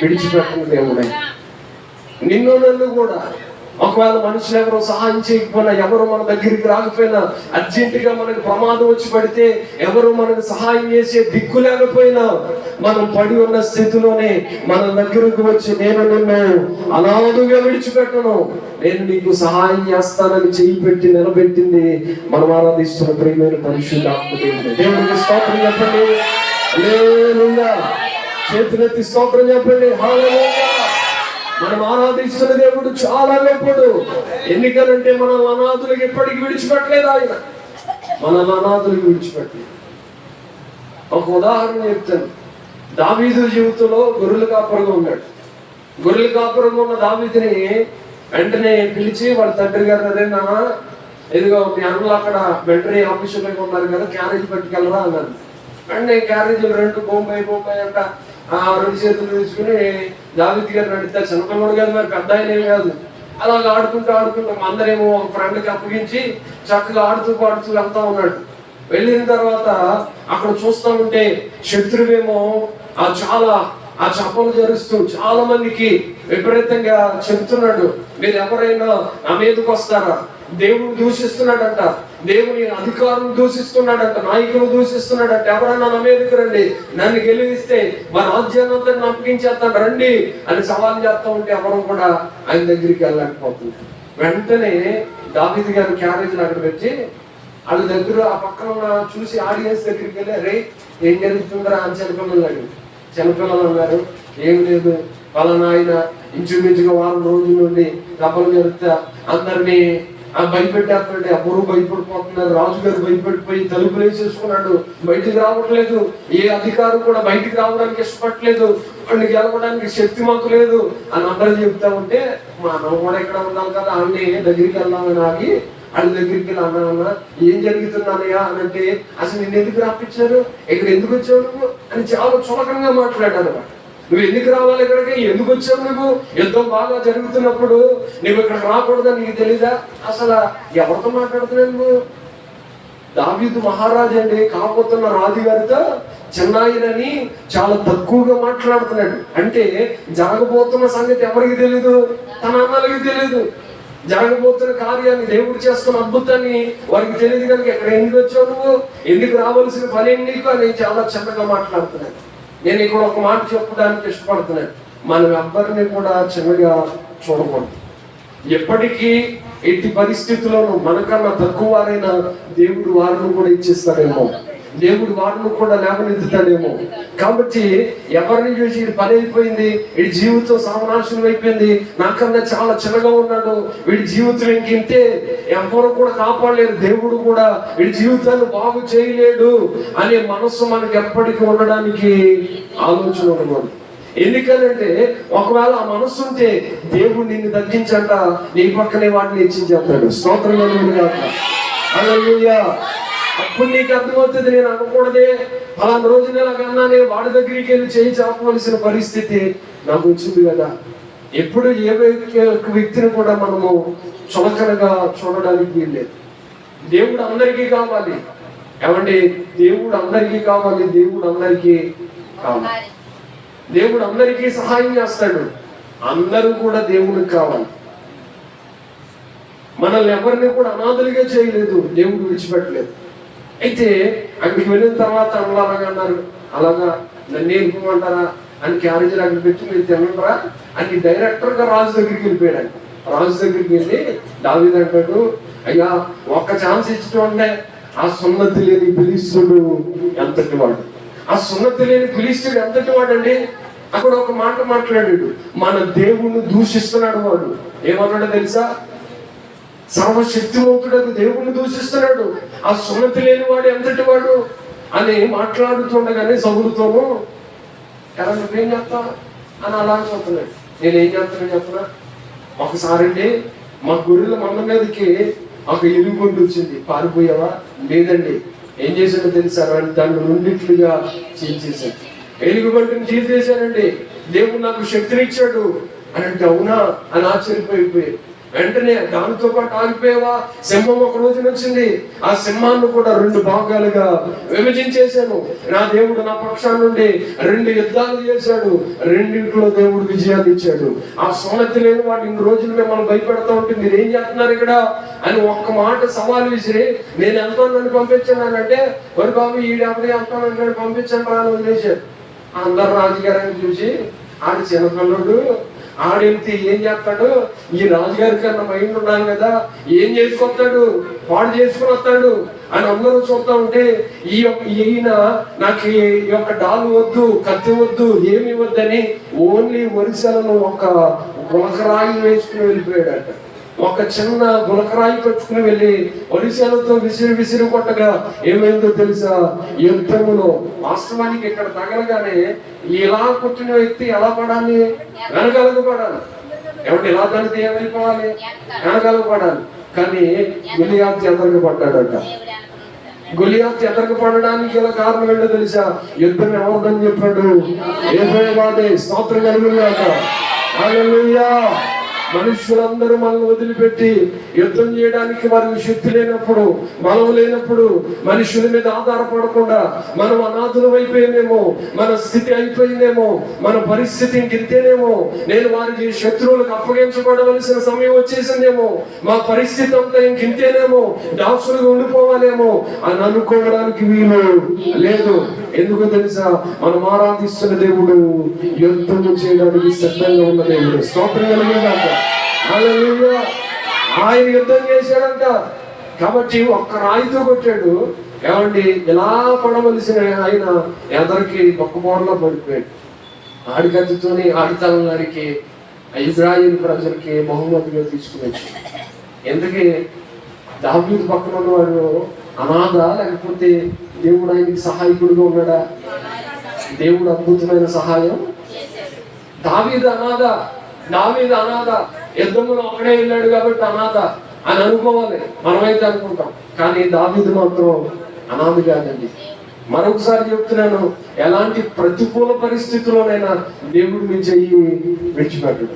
విడిచిపెట్టిన దేవుడే. నిన్ను నన్ను కూడా ఒకవేళ మనుషులు ఎవరో సహాయం చేయకపోయినా, ఎవరు మన దగ్గరికి రాకపోయినా, అర్జెంటుగా మనకు ప్రమాదం వచ్చి పడితే ఎవరు మనకు సహాయం చేసే దిక్కు లేకపోయినా, మనం పడి ఉన్న స్థితిలోనే మన దగ్గరకు వచ్చి నేను నిన్ను అనాథుగా విడిచిపెట్టను, నేను నీకు సహాయం చేస్తానని చెయ్యి పెట్టి నిలబెట్టింది మనం ఆరాధిస్తున్న ప్రియమైన పరిశుద్ధాత్మ దేవుడు. దేవుడికి స్తోత్రం చెప్పండి. హల్లెలూయా. చేతులెత్తి స్తోత్రం చెప్పండి. హల్లెలూయా. మనం ఆరాధిస్తున్న దేవుడు చాలా గొప్పడు. ఎందుకనంటే మనం అనాథులకు ఎప్పటికీ విడిచిపెట్టలేదు. ఆయన మన అనాథులకు విడిచిపెట్టలేదు. ఒక ఉదాహరణ చెప్తాను. దావీదు జీవితంలో గొర్రెల కాపురంగా ఉన్నాడు. గొర్రెల కాపురంగా ఉన్న దావీదుని వెంటనే పిలిచి వాళ్ళ తండ్రి గారు, అదే నాన్న, ఇదిగో మీ అన్నలు అక్కడ వెంటనే ఆఫీసులోకి ఉన్నారు కదా, క్యారేజ్ పట్టుకెళ్ళరా అన్నారు. వెంటనే క్యారేజీలు 2 బొంబాయి అంట 2 చేతులు తీసుకుని దావీదు గారు నడితే, చిన్నపిల్లడు కాదు, మరి పెద్ద ఆయన కాదు. అలాగ ఆడుకుంటూ అందరేమో ఒక ఫ్రెండ్కి అప్పగించి చక్కగా ఆడుతూ పాడుతూ వెళ్తా ఉన్నాడు. వెళ్ళిన తర్వాత అక్కడ చూస్తూ ఉంటే శత్రువేమో ఆ చప్పలు జరుస్తూ చాలా మందికి విపరీతంగా చెబుతున్నాడు, మీరు ఎవరైనా నా మీదకి వస్తారా? దేవుడు దూషిస్తున్నాడంట, దేవుని అధికారం దూషిస్తున్నాడంట, నాయకులు దూషిస్తున్నాడంట. ఎవరన్నా నా మీదకి రండి, నన్ను గెలిపిస్తే మా రాజ్యాన్ని అంతా అప్పగించేస్తాను రండి అని సవాల్ చేస్తా ఉంటే ఎవరు కూడా ఆయన దగ్గరికి వెళ్ళలేకపోతుంది. వెంటనే దావీదు గారు క్యారేజీలు అక్కడ పెట్టి వాళ్ళ దగ్గర ఆ పక్కన చూసి ఆడియన్స్ దగ్గరికి వెళ్ళి, రే ఏం జరుగుతుందరా అని చిన్నపిల్లలు అన్నారు. ఏం లేదు, పలానా ఆయన ఇంచుమించుగా 1 రోజుల నుండి దెబ్బలు జరుగుతా అందరినీ భయపెట్టేస్తున్నాడు. అప్పుడు భయపడిపోతున్నారు. రాజుగారు భయపడిపోయి తలుపులు వేసేసుకున్నాడు, బయటికి రావట్లేదు. ఏ అధికారం కూడా బయటికి రావడానికి ఇష్టపడలేదు, వాడిని గెలవడానికి శక్తి మాకు లేదు అని అందరూ చెప్తా ఉంటే, మనం కూడా ఇక్కడ ఉన్నాం కదా, అన్ని దగ్గరికి వెళ్దామని ఆగి వాళ్ళ దగ్గరికి వెళ్ళి అన్న ఏం జరుగుతున్నానయ్యా అని అంటే, అసలు నిన్ను ఎందుకు రాపించారు, ఇక్కడ ఎందుకు వచ్చావు నువ్వు అని చాలా చులకనగా మాట్లాడారు. నువ్వు ఎందుకు రావాలి ఇక్కడికి, ఎందుకు వచ్చావు, నువ్వు యుద్ధం బాగా జరుగుతున్నప్పుడు నువ్వు ఇక్కడ రాకూడదని నీకు తెలీదా, అసలు ఎవరితో మాట్లాడుతున్నావు నువ్వు? దావీదు మహారాజు అండి, కాబోతున్న రాజుగారితో చిన్నాయనని చాలా తక్కువగా మాట్లాడుతున్నాడు. అంటే జరగబోతున్న సంగతి ఎవరికి తెలీదు, తన అన్నలకి తెలీదు. జరగబోతున్న కార్యాన్ని, దేవుడు చేస్తున్న అద్భుతాన్ని వారికి తెలియదు కనుక ఎక్కడ ఎందుకు వచ్చావు నువ్వు, ఎందుకు రావాల్సిన పని నీకు అని చాలా చిన్నగా మాట్లాడుతున్నాను. నేను ఇక్కడ ఒక మాట చెప్పడానికి ఇష్టపడుతున్నాను. మనం ఎవ్వరిని కూడా చిన్నగా చూడకూడదు. ఎప్పటికీ ఎట్టి పరిస్థితుల్లోనూ మనకన్నా తక్కువ వారైనా దేవుడు వారిని కూడా ఇచ్చేస్తాడేమో, దేవుడు వారిని కూడా లేవనెత్తుతాడేమో. కాబట్టి ఎవరిని చూసి వీడి పని అయిపోయింది, వీడి జీవితం సర్వనాశనం అయిపోయింది, నాకన్నా చాలా చిన్నగా ఉన్నాడు, వీడి జీవితం ఇంకింతే, ఎవరు కూడా కాపాడలేరు, దేవుడు కూడా వీడి జీవితాన్ని బాగు చేయలేడు అనే మనస్సు మనకి ఎప్పటికీ ఉండడానికి ఆలోచన ఉండకూడదు. ఎందుకనంటే ఒకవేళ ఆ మనస్సు ఉంటే దేవుడు నిన్ను తగ్గించంట, నీ పక్కనే వాటిని హెచ్చించేస్తాడు. స్తోత్రం కలుగునుగాక. హల్లెలూయా. అప్పుడు నీకు అర్థమవుతుంది, నేను అనకూడదే, అలాంటి రోజు నెలకన్నా నేను వాడి దగ్గరికి వెళ్ళి చేయి చాపవలసిన పరిస్థితి నాకు వచ్చింది కదా. ఎప్పుడు ఏ వ్యక్తిని కూడా మనము చులకనగా చూడడానికి వీల్లేదు. దేవుడు అందరికీ కావాలి. ఏమండి, దేవుడు అందరికీ కావాలి, దేవుడు అందరికీ కావాలి, దేవుడు అందరికీ సహాయం చేస్తాడు. అందరూ కూడా దేవుడికి కావాలి. మనల్ని ఎవరిని కూడా అనాథలుగా చేయలేదు, దేవుడు విడిచిపెట్టలేదు. అయితే అక్కడికి వెళ్ళిన తర్వాత అలాగా అన్నారు, అలాగా నన్ను ఏలుకోమంటారా అని క్యారేజీలు అక్కడ పెట్టి మీరు తినరా అని డైరెక్టర్గా రాజు దగ్గరికి వెళ్ళిపోయాడు. రాజు దగ్గరికి వెళ్ళి దావీదు అంటాడు, అయ్యా ఒక్క ఛాన్స్ ఇచ్చటం అంటే ఆ సున్నతి లేని ఫిలిష్తీయుడు ఎంతటి వాడు, ఆ సున్నతి లేని ఫిలిష్తీయుడు ఎంతటి వాడండి. అక్కడ ఒక మాట మాట్లాడాడు, మన దేవుణ్ణి దూషిస్తున్నాడు వాడు. ఏమన్నాడో తెలుసా? సర్వశక్తివంతుడు దేవుణ్ణి దూషిస్తున్నాడు, ఆ సున్నతి లేని వాడు ఎంతటి వాడు అని మాట్లాడుతుండగానే సౌలుతోనూ ఎలా నువ్వేం చేస్తా అని అలా చెప్తున్నాడు. నేనేం చేస్తానని చెప్తున్నా, ఒకసారి అండి మా గొర్రెల మంద మీదకి ఒక ఎలుగుబంటి వచ్చింది, పారిపోయావా? లేదండి. ఏం చేశాడో తెలుసా? దాన్ని రెండిట్లుగా చీల్చేశాడు. ఎలుగుబంటిని చీల్చేశానండి, దేవుడు నాకు శక్తినిచ్చాడు అని అంటే అవునా అని ఆశ్చర్యపోయిపోయాడు. వెంటనే దానితో పాటు ఆగిపోయావా? సింహం ఒక రోజున వచ్చింది, ఆ సింహాన్ని కూడా 2 భాగాలుగా విభజించేశాను. నా దేవుడు నా పక్షాన్ని నుండి 2 యుద్ధాలు చేశాడు, రెండింటిలో దేవుడు విజయాన్ని ఇచ్చాడు. ఆ సున్నతి లేని వాడు ఇన్ని రోజులు మిమ్మల్ని భయపెడతా ఉంటే మీరు ఏం చేస్తున్నారు ఇక్కడ అని ఒక్క మాట సవాల్ విసిరి, నేను ఎంతో నన్ను పంపించానంటే, వరి బాబు ఈడెప్పుడు ఎంతో నన్ను పంపించాను రా అని వదిలేశాడు. అందరు రాజుగారిని చూసి ఆడి చిన్నపిల్లడు ఆడెళ్తే ఏం చేస్తాడు, ఈ రాజుగారి కన్నా మైండ్ ఉన్నాను కదా, ఏం చేసుకొస్తాడు, వాడు చేసుకుని వస్తాడు అని అందరూ చూస్తా ఉంటే ఈయన నాకు ఈ యొక్క డాలు వద్దు, కత్తి వద్దు, ఏమి వద్దని ఓన్లీ వరిసెలను ఒక గులకరాయి వేసుకుని వెళ్ళిపోయాడట. ఒక చిన్న గులకరాయి పెట్టుకుని వెళ్ళి ఒడిశాలతో విసిరి కొట్టగా ఏమైందో తెలుసా? యుద్ధములో వాస్తవానికి ఇక్కడ తగలగానే ఇలా కొట్టిన వ్యక్తి ఎలా పడాలి? వెనకాలకు పడాలి. ఎవరి ఇలా తల్లితే ఏమైపోవాలి? వెనకాలకు పడాలి. కానీ గొలియాతు ఎదరికి పడ్డాడట. గొలియాతు ఎదరికి పడడానికి గల కారణం ఏంటో తెలుసా? యుద్ధం ఎవరిదని చెప్పాడు? యెహోవాదే. స్తోత్రం కలుగుగాక. హల్లెలూయా. మనుషులందరూ మనల్ని వదిలిపెట్టి యుద్ధం చేయడానికి వారికి శక్తి లేనప్పుడు, బలం లేనప్పుడు, మనుషుల మీద ఆధారపడకుండా మనం అనాథులం అయిపోయిందేమో, మన స్థితి అయిపోయిందేమో, మన పరిస్థితి ఇంకెంతేనేమో, నేను వారికి శత్రువులకు అప్పగించబడవలసిన సమయం వచ్చేసిందేమో, మా పరిస్థితి అంతా ఇంకెంతేనేమో, దాసులుగా ఉండిపోవాలేమో అని అనుకోవడానికి వీలు లేదు. ఎందుకు తెలుసా? మనం ఆరాధిస్తున్న దేవుడు యుద్ధం చేయడానికి సిద్ధంగా ఉన్న దేవుడు. స్తోత్రం కలుగుగాక. హల్లెలూయా. ఆయన యుద్ధం చేశాడంట. కాబట్టి ఒక్క రాయితో కొట్టాడు. ఏమండి, ఎలా పడవలసిన ఆయన ఎదరికి ఒక్క బోర్లో పడిపోయాడు. ఆడి కత్తితోని ఆడితలం గారికి ఇజ్రాయేల్ ప్రజలకి బహుమతిగా తీసుకుని. ఎందుకే దావీదు పక్కన ఉన్నవాడు అనాథ, లేకపోతే దేవుడు ఆయనకి సహాయకుడుగా ఉన్నాడా? దేవుడు అద్భుతమైన సహాయం. దావీదు అనాథ, యుద్ధంలో ఒక్కడే వెళ్ళాడు కాబట్టి అనాథ. అని అనుకోవాలి. మనమైతే అనుకుంటాం, కానీ దావీదు మాత్రం అనాథ కాదండి. మరొకసారి చెప్తున్నాను, ఎలాంటి ప్రతికూల పరిస్థితుల్లోనైనా దేవుడు మీ చెయ్యి విడిచిపెట్టడు.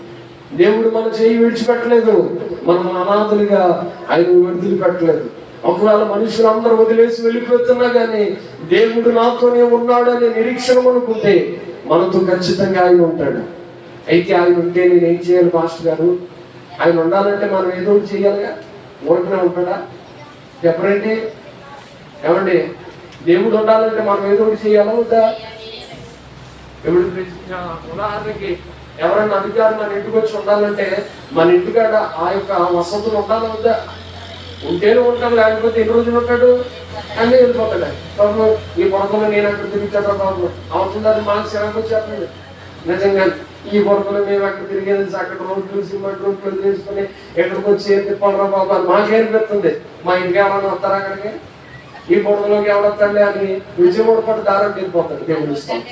దేవుడు మన చెయ్యి విడిచిపెట్టలేదు. మనం అనాథలుగా ఆయన వదిలిపెట్టలేదు. ఒకవేళ మనుషులందరూ వదిలేసి వెళ్ళిపోతున్నా కానీ దేవుడు నాతోనే ఉన్నాడు అనే నిరీక్షణ అనుకుంటే మనతో ఖచ్చితంగా ఆయన ఉంటాడు. అయితే ఆయన ఉంటే నేనేం చేయాలి పాస్టర్ గారు? ఆయన ఉండాలంటే మనం ఏదో ఒకటి చేయాలిగా. ఊరికనే ఉంటాడా? చెప్పరండి. ఏమండి, దేవుడు ఉండాలంటే మనం ఏదో ఒకటి చేయాలా వద్దా? ఇప్పుడు ఉదాహరణకి ఎవరైనా అధికారం మన ఇంటికి వచ్చి ఉండాలంటే మన ఇంటికాడ ఆ యొక్క వసతులు ఉండాలి వద్దా? ఉంటేనే ఉంటాడు, లేకపోతే ఎన్ని రోజులు ఉంటాడు? అన్నీ వెళ్ళిపోతాడు. బాబు ఈ పొరకలో నేను అక్కడ తిరుగుతాడా బాబు అవుతుందని మాకు శిరకు వచ్చేస్తుంది. నిజంగా ఈ పొరకలో మేము అక్కడ తిరిగేది, అక్కడ రోడ్లు సిమెంట్ రోడ్లు తీసుకుని ఎక్కడికి వచ్చి ఏం తిప్పాలరా బాబు అని మాకేనిపిస్తుంది. మా ఇంటికి ఎవరైనా వస్తారా అక్కడికి? ఈ పొరకలోకి ఎవడొస్తాండి అని విజయవాడ పట్టు దారం వెళ్ళిపోతాడు. దేవుడు ఇస్తాం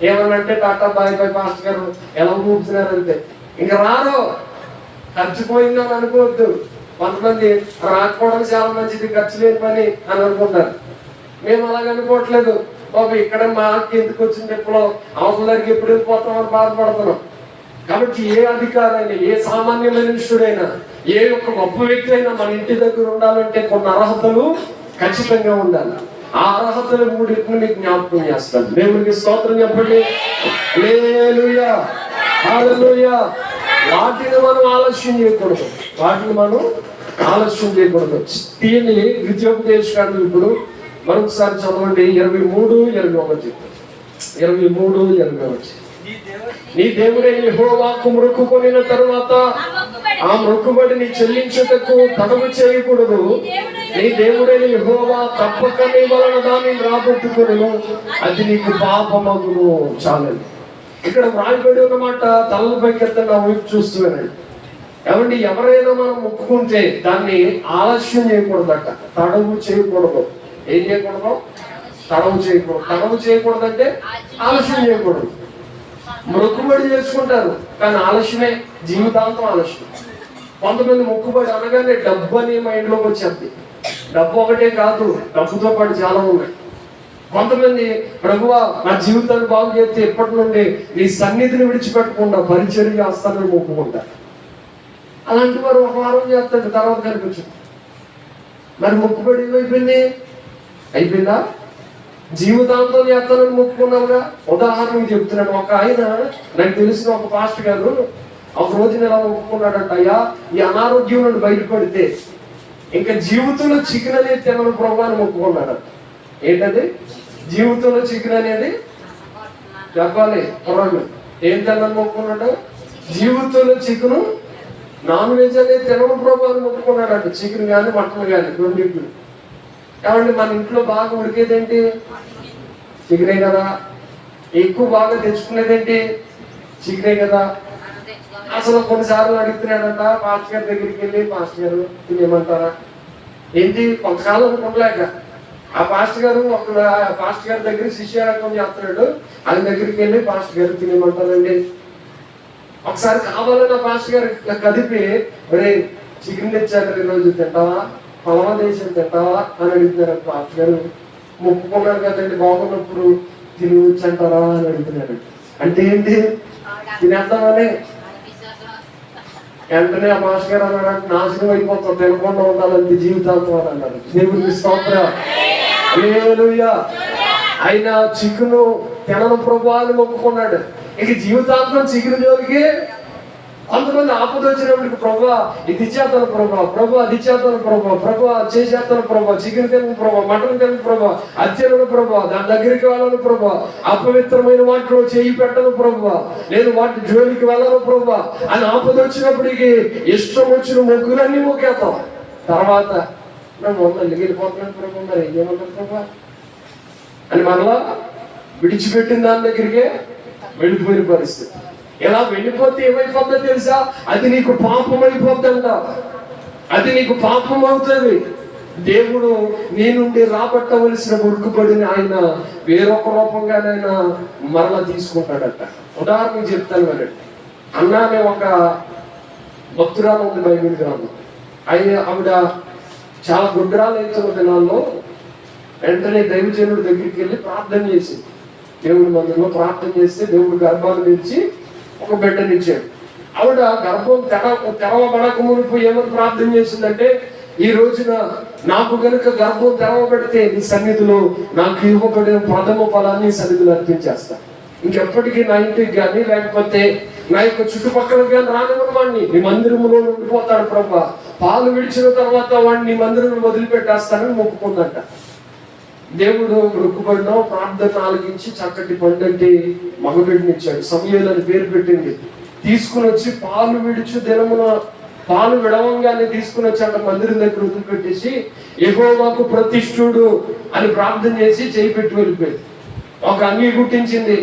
ఏమన్నంటే టాటా బాయ్ బాయ్ పాస్టర్ గారు ఎలా కూర్చున్నారంటే ఇంకా రారు. ఖర్చుపోయిందని అనుకోవద్దు. కొంతమంది రాకపోవడానికి చాలా మంచిది, ఖర్చు లేని పని అని అనుకుంటారు. మేము అలాగ అనుకోవట్లేదు. బాబు ఇక్కడ మాకు ఎందుకు వచ్చిన ఎప్పుడో అవసరానికి ఎప్పుడు వెళ్ళిపోతామని బాధపడుతున్నాం. కాబట్టి ఏ అధికారైనా, ఏ సామాన్య మనుష్యుడైనా, ఏ ఒక్క గొప్ప వ్యక్తి అయినా మన ఇంటి దగ్గర ఉండాలంటే కొన్ని అర్హతలు ఖచ్చితంగా ఉండాలి. ఆ అర్హతలు మూడింటిని మీకు జ్ఞాపకం చేస్తాను. దేవునికి స్తోత్రం చెప్పండి. హల్లెలూయా, హల్లెలూయా. వాటిని మనం ఆలస్యం చేయకూడదు. దీన్ని ద్వితీయోపదేశకాండం ఇప్పుడు మరొకసారి చదవండి. 23:21. 23:21. నీ దేవుడైన యెహోవాకు మొక్కుకొనిన తరువాత ఆ మొక్కుబడిని చెల్లించుటకు తడవు చేయకూడదు. నీ దేవుడైన యెహోవా తప్పక నీ వలన దాన్ని రాబట్టుకొనును, అది నీకు పాపమగును. చాలండి. ఇక్కడ వ్రాయబడి ఉన్నమాట తలపైకి ఎత్తున నా వైపు చూస్తూ వినండి. ఏమండి, ఎవరైనా మనం మొక్కుకుంటే దాన్ని ఆలస్యం చేయకూడదట, తడవు చేయకూడదు. ఏం చేయకూడదు? తడవు చేయకూడదు. తడవు చేయకూడదు అంటే ఆలస్యం చేయకూడదు. మొక్కుబడి చేసుకుంటారు కానీ ఆలస్యమే, జీవితాంతం ఆలస్యం. కొంతమంది మొక్కుబడి అనగానే డబ్బు అని మైండ్లోకి వచ్చేది. డబ్బు ఒకటే కాదు, డబ్బుతో పాటు చాలా ఉన్నాయి. కొంతమంది ప్రభువా నా జీవితాన్ని బాగు చేస్తే ఎప్పటి నుండి నీ సన్నిధిని విడిచిపెట్టకుండా పరిచర్య చేస్తానని మొక్కుకుంటారు. అలాంటి వారు ఒక వారం చేస్తాడు, తర్వాత కనిపించదు. మరి మొక్కుబడి అయిపోయిందా? జీవితాంతం చేస్తానని మొక్కుకున్నావుగా. ఉదాహరణకు చెప్తున్నాను. ఒక ఆయన, నాకు తెలిసిన ఒక పాస్టర్ గారు ఒక రోజున ఎలా మొక్కుకున్నాడంట, అయ్యా ఈ అనారోగ్యం నుండి బయటపడితే ఇంకా జీవితంలో చికెన్ అనేది తినను ప్రభు అని మొక్కుకున్నాడు. ఏంటది? జీవితంలో చికెన్ అనేది చెప్పాలి. పొరలు ఏం తినని మొక్కుకున్నాడు? జీవితంలో చికెన్, నాన్ వెజ్ అనేది తినను ప్రభు అని మొక్కుకున్నాడు. చికెన్ కానీ మటన్ కానీ రెండింటిని. కాబట్టి మన ఇంట్లో బాగా ఉడికేదేంటి? చికెనే కదా. ఎక్కువ బాగా తెచ్చుకునేదేంటి? చికెనే కదా. అసలు కొన్నిసార్లు అడుగుతున్నాడంట పాస్టర్ గారి దగ్గరికి వెళ్ళి, పాస్టర్ గారు తినేమంటారా ఏంటి? కొంతకాలం ఉండలేక ఆ పాస్టర్ గారు పాస్టర్ గారి దగ్గర శిష్యారకం చేస్తున్నాడు. ఆయన దగ్గరికి వెళ్ళి పాస్టర్ గారు తినేమంటారండి. ఒకసారి కావాలని ఆ పాస్టర్ గారు కదిపి, ఒరే చికెన్ తెచ్చాక ఈరోజు తింటావా, పలవా దేశం తింటావా అని అడుగుతున్నారు. పాస్టర్ గారు మొక్కుకున్నారు కదండి, బాగున్నప్పుడు తినవచ్చు అంటారా అని అడుగుతున్నాడు. అంటే ఏంటి? తినేద్దామని. వెంటనే ఆ మాస్టర్ గారు అన్నాడు, నాశనం అయిపోతాం, తినకుండా ఉండాలంటే జీవితాంతం అని అన్నారు. దేవుడికి స్తోత్రం. హల్లెలూయా. ఆయన చికెను తినను ప్రభు అని మొక్కుకున్నాడు. ఇక జీవితాంతం చికెన్ జోలికి. కొంతమంది ఆపద వచ్చినప్పటికి ప్రభా ఇది ఇచ్చేస్తాను ప్రభా అది ఇచ్చేస్తాను ప్రభా చేసేస్తాను ప్రభా, చికెన్ తినను ప్రభా, మటన్ తినను ప్రభా, అది తినను ప్రభా, దాని దగ్గరికి వెళ్ళను ప్రభా, అపవిత్రమైన వాటిలో చేయి పెట్టను ప్రభా, నేను వాటి జోలికి వెళ్ళను ప్రభా అని ఆపద వచ్చినప్పటికి ఇష్టం వచ్చిన మొగ్గులన్నీ మొక్కేస్తాం. తర్వాత వెళ్ళిపోతున్నాను ప్రభా, మరి ఏమంటారు ప్రభా అని మరలా విడిచిపెట్టిన దాని దగ్గరికే వెళ్ళిపోయిన పరిస్థితి. ఎలా వెళ్ళిపోతే ఏమైపోతుందో తెలుసా? అది నీకు పాపం అయిపోతుందంట. అది నీకు పాపం అవుతుంది. దేవుడు నీ నుండి రాబట్టవలసిన మొక్కుబడిని ఆయన వేరొక రూపంగానైనా మరలా తీసుకుంటాడట. ఉదాహరణకు చెప్తాను వినండి. అన్నానే ఒక భక్తురాలు ఉంది బైబిల్ గ్రంథం. ఆవిడ చాలా గుడ్రాలు అవుతున్న దినాల్లో వెంటనే దైవజనుడి దగ్గరికి వెళ్ళి ప్రార్థన చేసి, దేవుడి మందిరంలో ప్రార్థన చేస్తే దేవుడు గర్భాన్ని తెచ్చి ఒక బిడ్డనిచ్చాడు. ఆవిడ గర్భం తెరవబడక మునుపు ఏమని ప్రార్థన చేసిందంటే, ఈ రోజున నాకు గనుక గర్భం తెరవబడితే నీ సన్నిధిలో నాకు ఇవ్వబడిన ప్రథమ ఫలాన్ని సన్నిధిలో అర్పించేస్తా. ఇంకెప్పటికీ నా ఇంటికి కానీ లేకపోతే నా యొక్క చుట్టుపక్కల కానీ రానివ్వని వాడిని నీ మందిరంలో ఉండిపోతాడు ప్రభా. పాలు విడిచిన తర్వాత వాడిని నీ మందిరంలో వదిలిపెట్టేస్తానని మొక్కుకుందంట. దేవుడు మొక్కుబడిన ప్రార్థన ఆలకించి చక్కటి పండంటి మగబిడ్డనిచ్చాడు. సమూయేలు అని పేరు పెట్టింది. తీసుకుని వచ్చి పాలు విడిచి దినమున పాలు విడవంగానే తీసుకుని వచ్చి అక్కడ మందిరం దగ్గర వదిలిపెట్టేసి యెహోవాకు ప్రతిష్ఠుడు అని ప్రార్థన చేసి చేయి పెట్టి వెళ్ళిపోయింది. ఒక అంగీ గుట్టించింది.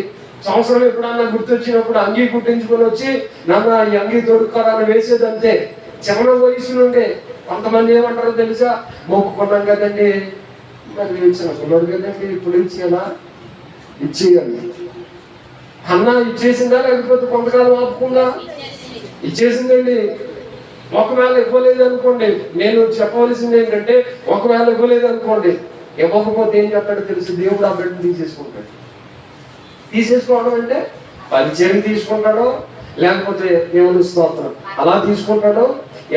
సంవత్సరం ఎప్పుడన్నా గుర్తొచ్చినప్పుడు అంగీ కుట్టించుకొని వచ్చి నాన్న ఈ అంగీ తొడుక్కోవాలని వేసేదంతే. చిన్న వయసు నుండే కొంతమంది ఏమంటారో తెలుసా, మొక్కుకున్నాం కదండి, మరి ఇచ్చిన పిల్లడు కదండి, ఇప్పుడు ఇచ్చేయాలా, ఇచ్చేయాలి. అన్న ఇచ్చేసిందా లేకపోతే కొంతకాలం ఆపుకుందా? ఇచ్చేసిందండి. ఒకవేళ ఇవ్వలేదు అనుకోండి, నేను చెప్పవలసింది ఏంటంటే, ఒకవేళ ఇవ్వలేదు అనుకోండి, ఇవ్వకపోతే ఏం చెప్తాడో తెలుసు, దేవుడు ఆ బిడ్డను తీసేసుకుంటాడు. తీసేసుకోవడం అంటే పరిచయం తీసుకుంటాడో లేకపోతే దేవుని స్తోత్రం అలా తీసుకుంటాడో,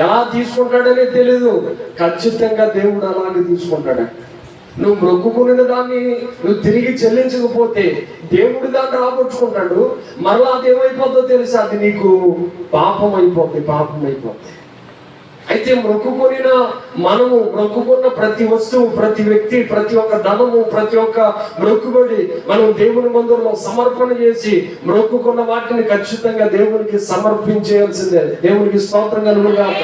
ఎలా తీసుకుంటాడనే తెలీదు. ఖచ్చితంగా దేవుడు అలాగే తీసుకుంటాడు. నువ్వు మొక్కుకున్న దాన్ని నువ్వు తిరిగి చెల్లించకపోతే దేవుడు దాన్ని రాబట్టుకుంటాడు. మరలా అది ఏమైపోద్దో తెలుసా, అది నీకు పాపం అయిపోద్ది. అయితే మొక్కుకొనిన మనము మొక్కుకున్న ప్రతి వస్తువు, ప్రతి వ్యక్తి, ప్రతి ఒక్క ధనము, ప్రతి ఒక్క మొక్కుబడి మనం దేవుని మందిరంలో సమర్పణ చేసి మొక్కుకున్న వాటిని ఖచ్చితంగా దేవునికి సమర్పించేయాల్సిందే. దేవునికి స్తోత్రం కలుగుగాక.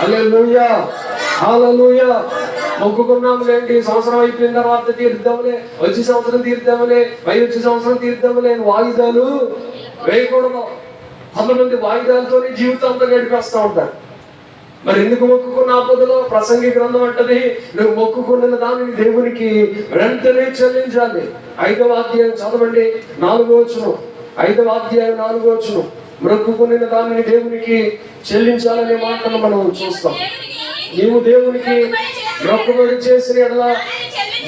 హల్లెలూయా, హల్లెలూయా. మొక్కుకున్నాము ఏంటి, సంవత్సరం అయిపోయిన తర్వాత తీర్దాములే, వచ్చే సంవత్సరం తీర్దాములే, వచ్చే సంవత్సరం తీర్దాములే వాయిదాలు వేయకూడదు. కొంతమంది వాయిదాలతోనే జీవితంతో గడిపేస్తూ ఉంటారు. మరి ఎందుకు మొక్కుకున్న ఆపదలో? ప్రసంగి గ్రంథం అంటది, నువ్వు మొక్కుకున్న దానిని దేవునికి వెంటనే చెల్లించాలి. 5వ అధ్యాయం చదవండి, 4వ వచనం. 5వ అధ్యాయం 4వ వచనం. మొక్కుకున్న దానిని దేవునికి చెల్లించాలనే మాటను మనం చూస్తాం. నీవు దేవునికి మొక్కుబడి చేసిన ఎడల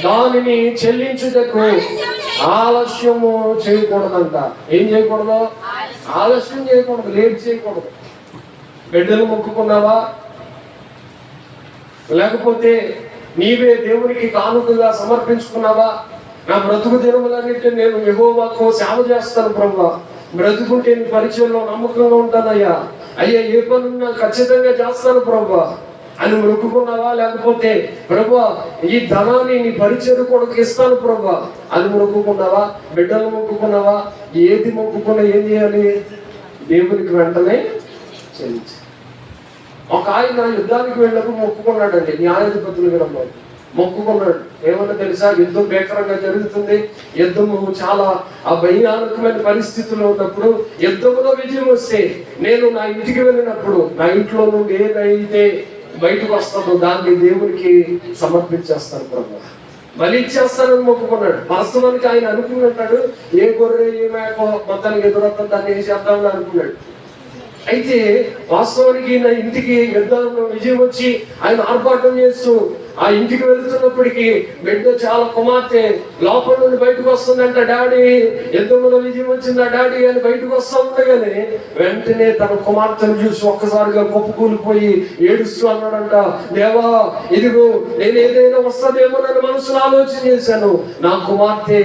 దానిని చెల్లించుటకు ఆలస్యము చేయకూడదంట. ఏం చేయకూడదు? ఆలస్యం చేయకూడదు, లేట్ చేయకూడదు. బిడ్డలు మొక్కుకున్నావా, లేకపోతే నీవే దేవునికి కానుకగా సమర్పించుకున్నావా? నా బ్రతుకు దినములన్నింటినీ నేను యెహోవాకు సేవ చేస్తాను ప్రభువా, బ్రతుకుంటే నీ పరిచయంలో నమ్మకంగా ఉంటానయ్యా, అయ్యా ఏ పనున్నా ఖచ్చితంగా చేస్తాను ప్రభువా అని మొక్కుకున్నావా? లేకపోతే ప్రభువా ఈ ధనాన్ని నీ పరిచయం కొడుకు ఇస్తాను ప్రభువా అని మొక్కుకున్నావా? బిడ్డలు మొక్కుకున్నావా? ఏది మొక్కుకున్నా ఏం చేయాలి? దేవునికి వెంటనే చెల్లించాలి. ఒక ఆయన యుద్ధానికి వెళ్ళినప్పుడు మొక్కుకున్నాడండి. న్యాయాధిపతుల గ్రంథంలో మొక్కుకున్నాడు. ఏమన్నా తెలుసా, యుద్ధం భీకరంగా జరుగుతుంది, యుద్ధము చాలా భయానకమైన పరిస్థితుల్లో ఉన్నప్పుడు యుద్ధంలో విజయం వస్తే నేను నా ఇంటికి వెళ్ళినప్పుడు నా ఇంట్లో నుండి ఏదైతే బయటకు వస్తానో దాన్ని దేవునికి సమర్పించేస్తాను ప్రభు, బలి ఇచ్చేస్తానని మొక్కుకున్నాడు. వాస్తవానికి ఆయన అనుకున్నట్టాడు, ఏ గొర్రె ఏ మేకో మొత్తానికి ఎదురొద్దాం దాన్ని ఏం చేద్దామని అనుకున్నాడు. అయితే వాస్తవానికి నా ఇంటికి యుద్ధంలో విజయం వచ్చి ఆయన ఆర్భాటం చేస్తూ ఆ ఇంటికి వెళ్తున్నప్పటికీ బిడ్డ చాలా కుమార్తె లోపల నుండి బయటకు వస్తుందంట. డాడీ యుద్ధంలో విజయం వచ్చిందా డాడీ అని బయటకు వస్తూ ఉండగానే వెంటనే తన కుమార్తెను చూసి ఒక్కసారిగా కొప్పుకూలిపోయి ఏడుస్తూ అన్నాడంట, దేవా ఇదిగో నేను ఏదైనా వస్తుందేమో నన్ను మనసులో ఆలోచన చేశాను, నా కుమార్తె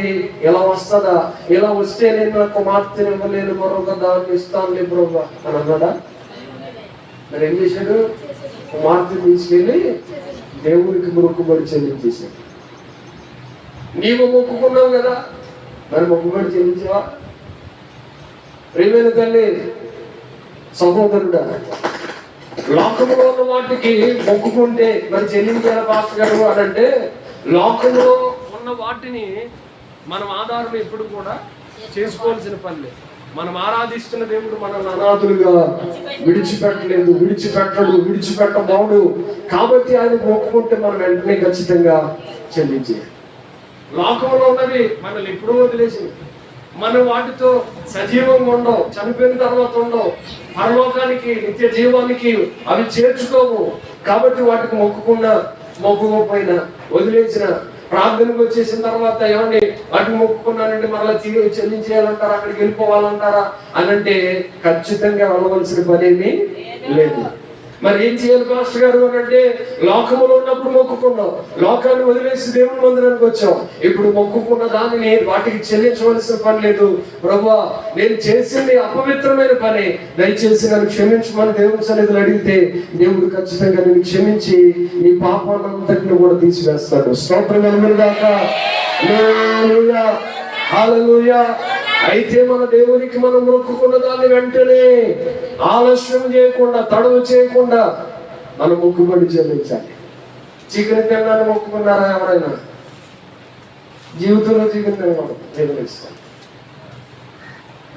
ఎలా వస్తుందా, ఇలా వస్తే నేను నా కుమార్తెని ఇవ్వలేను, మరొక దాన్ని ఇస్తాను బ్రోగా అని అన్నాడా? మరి ఏం చేశాడు? కుమార్తె తీసుకెళ్ళి దేవునికి మొక్కుబడి చెల్లించేశాడు. నీవు మొక్కుకున్నావు కదా, మరి మొక్కుబడి చెల్లించావా? ప్రియమైన తల్లి సహోదరుడా, లోకంలో ఉన్న వాటికి మొక్కుకుంటే మరి చెల్లించారా పాస్టర్ గారు అని అంటే, లోకంలో ఉన్న వాటిని మనం ఆధారం ఎప్పుడు కూడా చేసుకోవాల్సిన పని లేదు. మనం ఆరాధిస్తున్న దేవుడు మనల్ని అనాథులుగా విడిచిపెట్టలేదు, విడిచిపెట్టబోడు. కాబట్టి ఆయన మొక్కుకుంటే మనం వెంటనే ఖచ్చితంగా చెల్లించేది. లోకంలో ఉన్నవి మనల్ని ఎప్పుడూ వదిలేసింది. మనం వాటితో సజీవంగా ఉండవు, చనిపోయిన తర్వాత ఉండవు, పరలోకానికి నిత్య జీవానికి అవి చేర్చుకోవు. కాబట్టి వాటికి మొక్కుకోకపోయినా వదిలేసిన ప్రార్థనకు వచ్చేసిన తర్వాత ఏమండి వాటిని మొక్కుకున్నానండి మరలా తిరిగి చెల్లించేయాలంటారా, అక్కడికి వెళ్ళిపోవాలంటారా అని అంటే ఖచ్చితంగా వెళ్ళవలసిన పని ఏమీ లేదు. మరి ఏం చేయాలి పాస్టర్ గారు అని అంటే, లోకములో ఉన్నప్పుడు మొక్కుకున్నావు, లోకాన్ని వదిలేసి దేవుని మందిరానికి వచ్చావు, ఇప్పుడు మొక్కుకున్న దానిని వాటికి చెల్లించవలసిన పని లేదు. ప్రభువా నేను చేసింది అపవిత్రమైన పని, దయచేసి నన్ను క్షమించమని దేవుని సన్నిధిలో అడిగితే దేవుడు ఖచ్చితంగా నేను క్షమించి నీ పాపాన్నంతటిని కూడా తీసివేస్తాడు. స్తోత్రం కలుగునుగాక. హల్లెలూయా, హల్లెలూయా. అయితే మన దేవునికి మనం మొక్కుకున్న దాన్ని వెంటనే ఆలస్యం చేయకుండా, తడవు చేయకుండా మనం మొక్కుబడి చెల్లించాలి. చికెన్ తిన్నాను మొక్కుకున్నారా ఎవరైనా? జీవితంలో చికెన్ తినకూడదు, దేవుని ఇష్టం.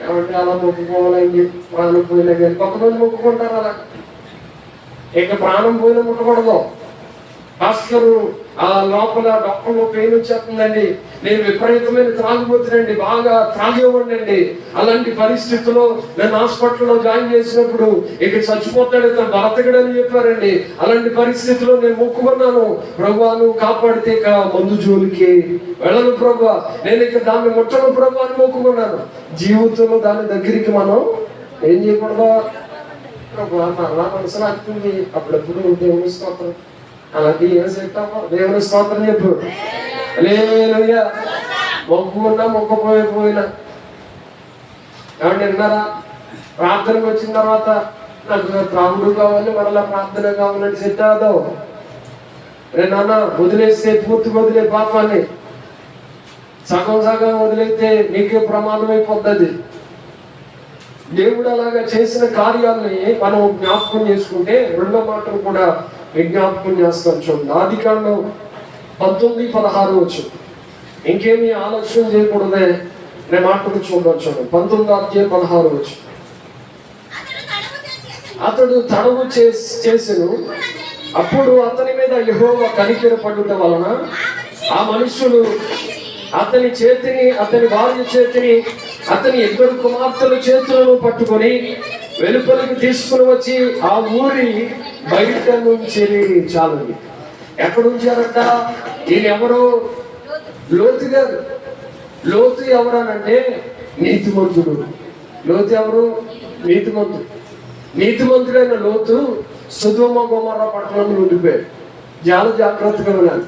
కాబట్టి అలా మొక్కుకోవాలని ప్రాణం పోయినా కానీ కొంతమంది మొక్కుకుంటారు అలా. ఇక ప్రాణం పోయినా ముట్టకూడదు. పాస్టరు ఆ లోపల డొక్కలో పెయిన్ వచ్చేస్తుందండి, నేను విపరీతమైన త్రాగిపోతున్నాండి, బాగా త్రాగేవాడినండి, అలాంటి పరిస్థితుల్లో నన్ను హాస్పిటల్లో జాయిన్ చేసినప్పుడు ఇక చచ్చిపోతాడు ఇతను బ్రతకడని చెప్పారండి. అలాంటి పరిస్థితుల్లో నేను మొక్కుకున్నాను, ప్రభువా నువ్వు కాపాడితే ఇక మందు జోలికి వెళ్ళను ప్రభువా, నేను ఇక దాన్ని ముట్టను ప్రభువా అని మొక్కుకున్నాను. జీవితంలో దాని దగ్గరికి మనం ఏం చేయకూడదు, ప్రభువా మరలా మనసులో అవుతుంది, అప్పుడప్పుడు దేవుని స్తోత్రం అలాంటి ఏం చెప్తామో దేవుని స్తోత్రం చెప్పు. హల్లెలూయా. మొక్కుకున్నా మొక్కపోయినా ఏమంటే విన్నారా, ప్రార్థనకు వచ్చిన తర్వాత నాకు త్రాగుడు కావాలి మరలా ప్రార్థన కావాలని చెప్తాదో, రే నాన్న వదిలేస్తే పూర్తిగా వదిలే పాపాన్ని, సగం సగం వదిలేస్తే నీకే ప్రమాదం అయిపోతుంది. దేవుడు అలాగా చేసిన కార్యాలని మనం జ్ఞాపకం చేసుకుంటే రెండో మాటలు కూడా విజ్ఞాపకం చేస్తాం. చూడండి, ఆదికాండం 19:16 ఇంకేమీ ఆలస్యం చేయకూడదే అనే మాటలు చూడవచ్చు. 19:16 అతడు తడవు చేసెను, అప్పుడు అతని మీద యెహోవా కనికరపడుట వలన ఆ మనుషులు అతని చేతిని, అతని భార్య చేతిని, అతని 2 కుమార్తెల చేతులను పట్టుకొని వెలుపలికి తీసుకుని వచ్చి ఆ ఊరి బయట నుంచి చాలండి. ఎక్కడ ఉంచారంట? ఈయన ఎవరు? లోతు గారు. లోతు ఎవరు అనంటే నీతిమంతుడు. లోతు ఎవరు? నీతిమంతుడు. నీతిమంతుడైన లోతు సొదొమ గొమొర్రా పట్టణంలో ఉండిపోయాడు. చాలా జాగ్రత్తగా ఉన్నాడు.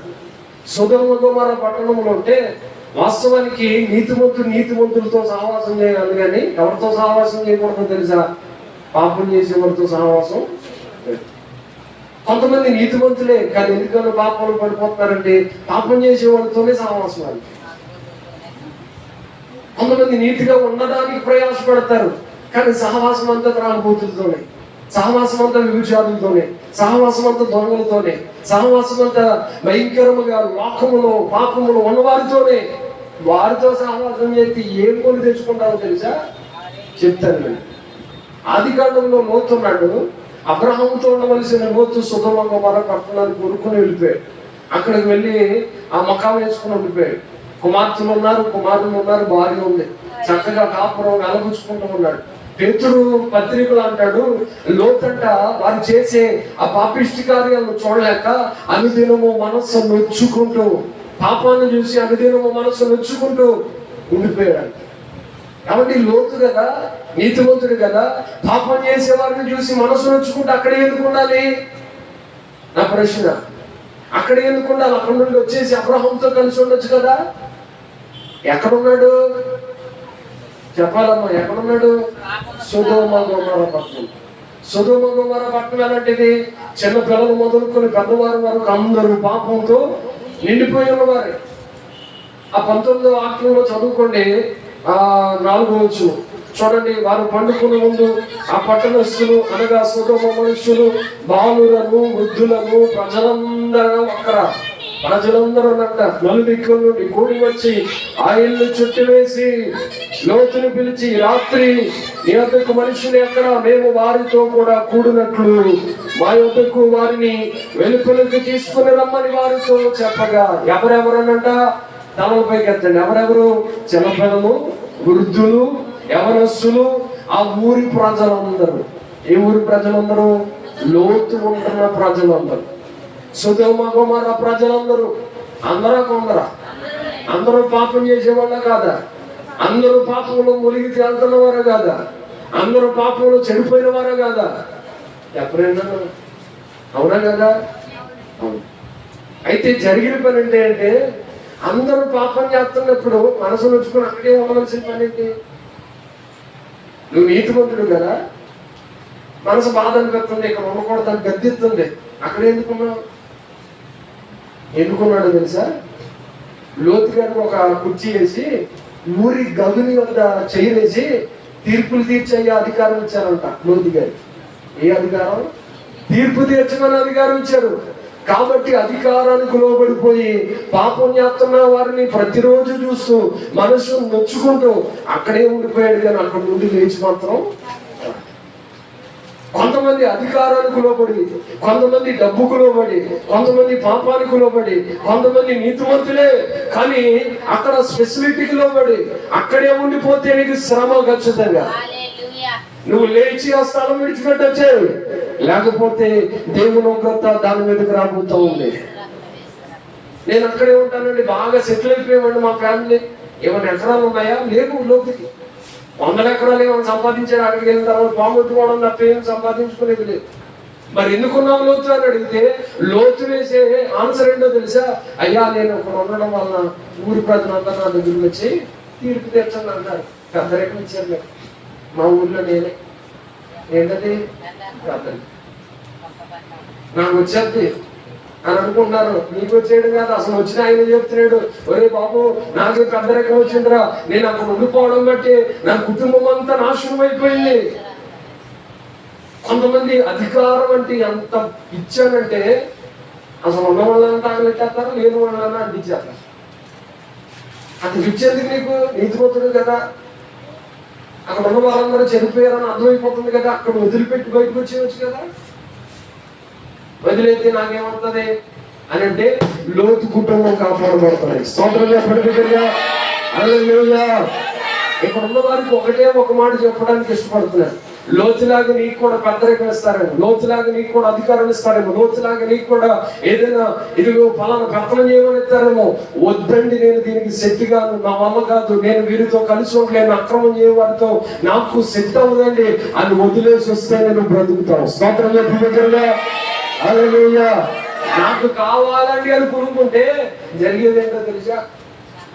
సొదొమ గొమొర్రా పట్టణంలో ఉంటే వాస్తవానికి నీతిమంతులతో సహవాసం చేయాలి, కానీ ఎవరితో సహవాసం చేయకూడదో తెలుసా? పాపం చేసేవారితో సహవాసం. కొంతమంది నీతిమంతులే కానీ ఎందుకన్నా పాపంలో పడిపోతున్నారంటే పాపం చేసేవాళ్ళతోనే సహవాసం అది. కొంతమంది నీతిగా ఉండడానికి ప్రయాసపడతారు కానీ సహవాసం అంతా త్రాగుబోతులతోనే, సహవాసం అంతా వ్యభిచారులతోనే, సహవాసం అంతా దొంగలతోనే, సహవాసం అంతా భయంకరముగా లోకములో పాపములో ఉన్నవారితోనే. వారితో సహవాసం చేసి ఏం కొని తెచ్చుకుంటారో తెలుసా? చెప్తాను నేను. ఆదికాండంలో లోతు ఉన్నాడు. అబ్రహాముతో ఉండవలసిన లోతు సొదొమ గొమొర్రా పట్టణానికి కొనుక్కుని వెళ్ళిపోయాడు. అక్కడికి వెళ్ళి ఆ మకాం వేసుకుని ఉండిపోయాడు. కుమార్తెలు ఉన్నారు, కుమారులు ఉన్నారు, భార్య ఉంది, చక్కగా కాపురం వెలబుచ్చుకుంటూ ఉన్నాడు. పేతురు పత్రికలు అంటాడు, లోతంట వారు చేసే ఆ పాపిష్టి కార్యాలను చూడలేక అనుదినము మనస్సు నొచ్చుకుంటూ, పాపాన్ని చూసి అనుదినము మనస్సు నొచ్చుకుంటూ ఉండిపోయాడు. కాబట్టి లోతు కదా, నీతిమంతుడు కదా, పాపం చేసే వారిని చూసి మనసు నొచ్చుకుంటే అక్కడ ఎందుకు ఉండాలి? నా ప్రశ్న. అక్కడ ఎందుకు ఉండాలి? అక్కడ నుండి వచ్చేసి అబ్రహాంతో కలిసి ఉండొచ్చు కదా. ఎక్కడున్నాడు చెప్పాలమ్మా? ఎక్కడున్నాడు? సొదొమ గొమొర్రా పట్టణం. సొదొమ గొమొర్రా పట్టణం ఎలాంటిది? చిన్న పిల్లలు మొదలుకొని పెద్దవారి వరకు అందరూ పాపంతో నిండిపోయి ఉన్నవారే. ఆ 19వ వాక్యంలో చదువుకోండి, 4వ చూడండి. వారు పండుకున్న ముందు ఆ పట్టణస్థులు అనగా సొదొమ మనుషులు, బాలులను, వృద్ధులను, ప్రజలందరూ నలుదిక్కుల నుండి కూడి వచ్చి ఆ ఇల్లు చుట్టివేసి లోతుని పిలిచి, రాత్రి నీ యొద్దకు మనుషులు ఎక్కడ? మేము వారితో కూడా కూడినట్లు మా యొద్దకు వారిని వెలుపలికి తీసుకుని రమ్మని వారితో చెప్పగా. ఎవరెవరనంట? తలలపైకి ఎత్తండి. ఎవరెవరు? చిన్నపిల్లలు, వృద్ధులు, యవనస్తులు, ఆ ఊరి ప్రజలందరూ. ఏ ఊరి ప్రజలందరూ? లోతు ఉంటున్న ప్రజలందరూ, సొదొమ గొమొర్రా ప్రజలందరూ. అందరా కొందరా? అందరూ పాపం చేసేవాళ్ళ కాదా? అందరూ పాపంలో మునిగి తేలుతున్న వారు కాదా? అందరూ పాపంలో చెడిపోయిన వారు కాదా? ఎప్పుడైనా అవునా కదా? అవును. అయితే జరిగిన పని అంటే అందరూ పాపం చేస్తున్నప్పుడు మనసు నొచ్చుకుని అక్కడే ఉండవలసిన పని ఏంటి? నువ్వు నీతిమంతుడు కదా, మనసు బాధ అనిపిస్తుంది, ఇక్కడ ఉండకూడదని గద్దెత్తుంది, అక్కడ ఎందుకున్నావు? ఎందుకున్నాడు తెలుసా? లోతు గారు ఒక కుర్చీ వేసి ఊరి గదుని వద్ద చేయలేసి తీర్పులు తీర్చే అధికారం ఇచ్చారంట లోతు గారు. ఏ అధికారం? తీర్పు తీర్చమని అధికారం ఇచ్చారు. కాబట్టి అధికారానికి లోబడిపోయి పాపం చేస్తున్న వారిని ప్రతిరోజు చూస్తూ మనసు నొచ్చుకుంటూ అక్కడే ఉండిపోయాడు. కానీ అక్కడ నుండి లేచి మాత్రం కొంతమంది అధికారానికి లోబడి, కొంతమంది డబ్బుకు లోబడి, కొంతమంది పాపానికి లోబడి, కొంతమంది నీతిమంతులే కానీ అక్కడ స్పెసిలిటీకి లోబడి అక్కడే ఉండిపోతే నీకు శ్రమ ఖచ్చితంగా. నువ్వు లేచి ఆ స్థలం విడిచిపెట్టొచ్చావు, లేకపోతే దేవుని ఉగ్రత దాని మీదకి రాబోతూ ఉంది. నేను అక్కడే ఉంటానండి, బాగా సెటిల్ అయిపోయామండి మా ఫ్యామిలీ. ఏమైనా ఎకరాలు ఉన్నాయా? లేవు. లోతుకి 100 ఎకరాలు ఏమైనా సంపాదించాడు. అక్కడికి వెళ్ళిన తర్వాత పాముట్టుకోవడం తప్ప ఏం సంపాదించుకునేది లేదు. మరి ఎందుకున్నావు లోతు అని అడిగితే లోతు వేసే ఆన్సర్ ఏంటో తెలుసా? అయ్యా నేను అక్కడ ఉండడం వలన ఊరి ప్రజలందరూ నా దగ్గరికి వచ్చి తీర్పు తీర్చండి అన్నారు. పెద్దరికం ఇచ్చారు మా ఊర్లో. నేనే ఏంటది పెద్దలు నాకు వచ్చేది అని అనుకుంటున్నారు. నీకు వచ్చేయడం కాదు, అసలు వచ్చిన ఆయన చెప్తున్నాడు, ఒరే బాబు నాకు పెద్దరికం వచ్చిందిరా, నేను అక్కడ ఉండిపోవడం బట్టి నా కుటుంబం అంతా నాశనం అయిపోయింది. కొంతమంది అధికారం అంటే ఎంత ఇచ్చానంటే అసలు ఉన్న వాళ్ళని తాగలెట్టేస్తారు, లేని వాళ్ళని అంటించేస్తారు. అక్కడ ఇచ్చేందుకు నీకు నీతిమంతుడు కదా, అక్కడ ఉన్న వాళ్ళందరూ చనిపోయారని అర్థమైపోతుంది కదా, అక్కడ వదిలిపెట్టి బయటకు వచ్చేయచ్చు కదా. వదిలేస్తే నాకేమవుతుంది అని అంటే లోతు కుటుంబం కాపాడబడుతుంది. స్తోత్రం చెప్పండి. ఇక్కడ ఉన్న వారికి ఒక మాట చెప్పడానికి ఇష్టపడుతున్నాను. లోతులాగా నీకు కూడా పెద్దరికం ఇస్తారేమో, లోతులాగా నీకు కూడా అధికారం ఇస్తారేమో, లోతులాగా నీకు కూడా ఏదైనా ఇదిగో ఫలానా పెత్తనం చేయమని ఇస్తారేమో. వద్దండి, నేను దీనికి శక్తి కాదు, నా వల్ల కాదు, నేను వీరితో కలిసి ఉండలేను, అక్రమం చేయవారితో నాకు శక్తి అవ్వదండి అని వదిలేసి వస్తే నేను బ్రతుకుతాను. స్తోత్రం చెప్పి హల్లెలూయా. నాకు కావాలండి అని కొనుక్కుంటే జరిగేది ఏంటో తెలుసా?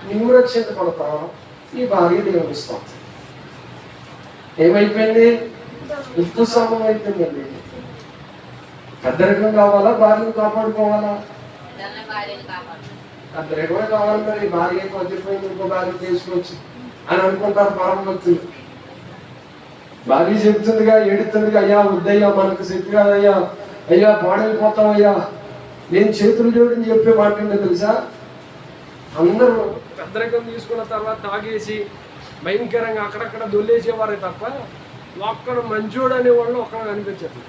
నువ్వు రక్షించబడతావు, నీ భార్య దేవుడిస్తావు. ఏమైపోయింది? ఉప్పు సమం అయిపోయిందండి. పెద్దరికం కావాలా, భార్యను కాపాడుకోవాలా? పెద్దరికమే కావాలి. మరి భార్య వదిలిపోయింది, ఇంకో భార్య చేసుకోవచ్చు అని అనుకుంటారు పరమ భక్తులు. భార్య చెప్తుందిగా, ఏడుతుందిగా, అయ్యా వద్దయ్యా, మనకు శక్తి కాదయ్యా, అయ్యా పాడైపోతామయ్యా. నేను చేతులు జోడిని చెప్పే మాట ఏంటో తెలుసా? అందరూ పెద్దరికం తీసుకున్న తర్వాత తాగేసి భయంకరంగా అక్కడక్కడ దొల్లేసేవారే తప్ప ఒక్కడ మంచోడు అనేవాళ్ళు ఒక్కడ కనిపించారు.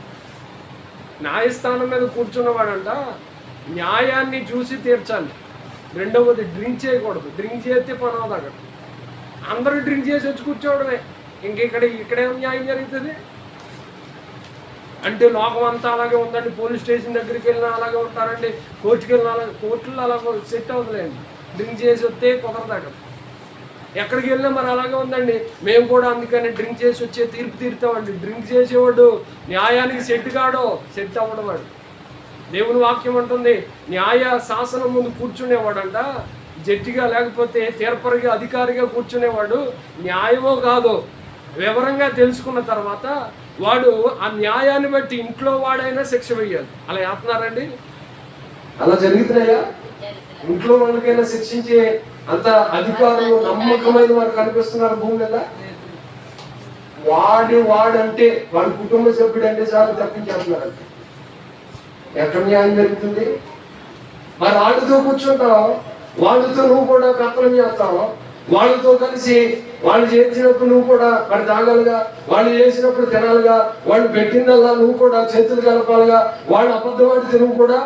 న్యాయస్థానం మీద కూర్చున్నవాడంట న్యాయాన్ని చూసి తీర్చాలి. రెండవది డ్రింక్ చేయకూడదు. డ్రింక్ చేస్తే పని అవుతుంది. అక్కడ అందరూ డ్రింక్ చేసి వచ్చి కూర్చోవడమే. ఇక్కడేం న్యాయం జరుగుతుంది అంటే లోకం అంతా అలాగే ఉందండి. పోలీస్ స్టేషన్ దగ్గరికి వెళ్ళినా అలాగే ఉంటారండి, కోర్టుకి వెళ్ళినా అలాగే, కోర్టులో అలా సెట్ అవుతుందండి. డ్రింక్ చేసి వస్తే కుదరదు. అక్కడ ఎక్కడికి వెళ్ళినా మరి అలాగే ఉందండి. మేము కూడా అందుకని డ్రింక్ చేసి వచ్చే తీర్పు తీరుతామండి. డ్రింక్ చేసేవాడు న్యాయానికి సెట్ కాడో, సెట్ అవ్వడం వాడు. దేవుని వాక్యం అంటుంది, న్యాయ శాసనం ముందు కూర్చునేవాడంట జడ్జిగా, లేకపోతే తీర్పరిగా, అధికారిగా కూర్చునేవాడు న్యాయమో కాదో వివరంగా తెలుసుకున్న తర్వాత వాడు ఆ న్యాయాన్ని బట్టి ఇంట్లో వాడైనా శిక్ష వేయాలి. అలా చేస్తున్నారండి? అలా జరుగుతున్నాయా? ఇంట్లో వాళ్ళకైనా శిక్షించే అంత అధికారులు నమ్మకమైన వారు కనిపిస్తున్నారు భూమి మీద. వాడంటే వాడి కుటుంబ సభ్యుడు అంటే చాలు తప్పించేస్తున్నారంటే ఎక్కడ న్యాయం జరుగుతుంది? మరి వాళ్ళతో కూర్చుంటావు, వాళ్ళతో నువ్వు కూడా పెత్తనం చేస్తావు, వాళ్ళతో కలిసి వాళ్ళు చేసినప్పుడు నువ్వు కూడా మరి తాగాలిగా, వాళ్ళు చేసినప్పుడు తినాలిగా, వాళ్ళు పెట్టిందల్లా నువ్వు కూడా చేతులు కలపాలిగా, వాళ్ళు అబద్ధం ఆడితే నువ్వు కూడా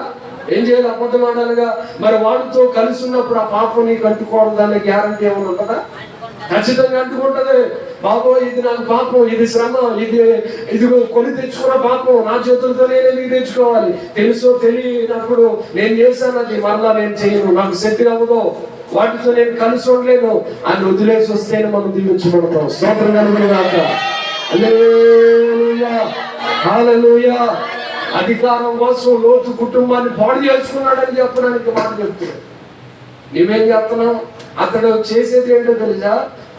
ఏం చేయాలి? అబద్ధం ఆడాలిగా. మరి వాళ్ళతో కలిసి ఉన్నప్పుడు ఆ పాపం నీకు అంటుకోవడం దానికి గ్యారంటీ ఏమైనా ఉంటుందా? ఖచ్చితంగా అంటుకుంటది. బాబో ఇది నాకు పాపం, ఇది శ్రమ, ఇది కొని తెచ్చుకున్న పాపం, నా చేతులతో నేను ఎందుకు తెచ్చుకోవాలి, తెలుసో తెలియనప్పుడు నేను చేశాను, అది మరలా నేను చేయను, నాకు శక్తి అవ్వదు, వాటితో నేను కలిసి ఉండలేను అని వదిలేసి వస్తేనే మనం దీవించబడతాం. స్తోత్రం కలుగునుగాక. హల్లెలూయా, హల్లెలూయా. అధికారం కోసం లోతు కుటుంబాన్ని పాడు చేసుకున్నాడని చెప్పడానికి మాట చెప్తున్నాడు. నువ్వేం చేస్తున్నావు? అతడు చేసేది ఏంటో తెలుసా?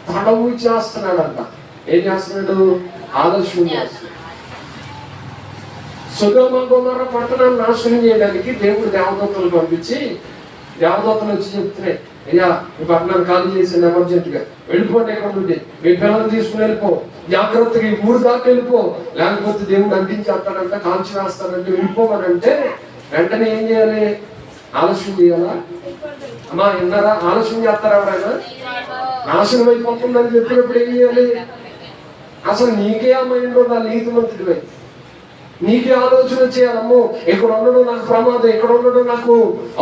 తడవు చేస్తున్నాడంట. ఏం చేస్తున్నాడు? ఆలస్యం చేస్తున్నాడు. సొదొమ గొమొర్రా పట్టణాన్ని నాశనం చేయడానికి దేవుడు దేవదూతలు పంపించి, దేవదూతలు వచ్చి చెప్తున్నాయి, అయ్యా ఈ పట్టణాన్ని ఖాళీ చేసింది, ఎమర్జెంట్ గా వెళ్ళిపోండి, ఎక్కడ నుండి మీ పిల్లల్ని తీసుకుని వెళ్ళిపో, జాగ్రత్తగా ఈ ఊరు దాకా వెళ్ళిపో, లేకపోతే దేవుడు అందించేస్తాడంట, కాల్చి వేస్తాడంటే వెళ్ళిపోమనంటే వెంటనే ఏం చేయాలి? ఆలస్యం చేయాలా? అమ్మా విన్నారా? ఆలస్యం చేస్తారా? ఎవరైనా నాశనం అయిపోతుందని చెప్పినప్పుడు ఏం చేయాలి? అసలు నీకే అమ్మాయిండో నా నీతిమంతుడివై, నీకే ఆలోచన చేయాలమ్మో, ఇక్కడ ఉండడం నాకు ప్రమాదం, ఇక్కడ ఉండడం నాకు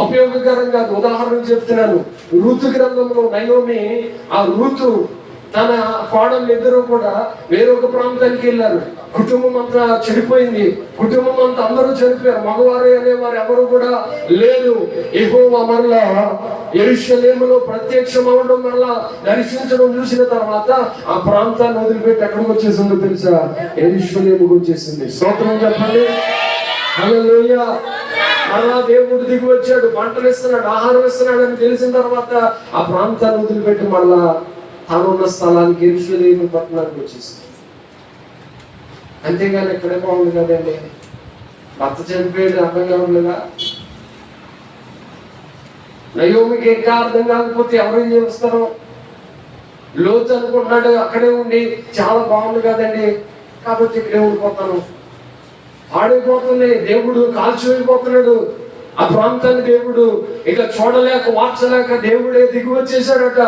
ఉపయోగకరం కాదు. ఉదాహరణ చెప్తున్నాను. రూతు గ్రంథంలో నయోమి, ఆ రూతు తన కోడళ్ళు ఇద్దరు కూడా వేరొక ప్రాంతానికి వెళ్ళారు. కుటుంబం అంతా చెడిపోయింది, కుటుంబం అంతా అందరూ చనిపోయారు, మగవారే అనేవారు ఎవరు కూడా లేరు. యెహోవా మరలా యెరూషలేములో ప్రత్యక్షం అవడం వల్ల దర్శించడం చూసిన తర్వాత ఆ ప్రాంతాన్ని వదిలిపెట్టి ఎక్కడికి వచ్చేసిందో తెలుసా? యెరూషలేముకు వచ్చేసింది. స్తోత్రం చెప్పండి. హల్లెలూయా. మరలా దేవుడు దిగి వచ్చాడు, పంటలు ఇస్తున్నాడు, ఆహారం ఇస్తున్నాడు అని తెలిసిన తర్వాత ఆ ప్రాంతాన్ని వదిలిపెట్టి మరలా తానున్న స్థలానికి యెరూషలేము పట్టణానికి వచ్చేసింది. అంతేగాని ఎక్కడే బాగుంది కదండి, భర్త చనిపోయాడు, అర్థం కావట్లేదా? నయోమికి ఇంకా అర్థం కాకపోతే ఎవరేం చేస్తారు? లోతు అనుకుంటున్నాడు అక్కడే ఉండి చాలా బాగుంది కదండి, కాబట్టి ఇక్కడే ఉండిపోతాను. పాడైపోతుంది, దేవుడు కాల్చిపోతున్నాడు ఆ ప్రాంతాన్ని. దేవుడు ఇక చూడలేక వార్చలేక దేవుడే దిగి వచ్చేసాడట.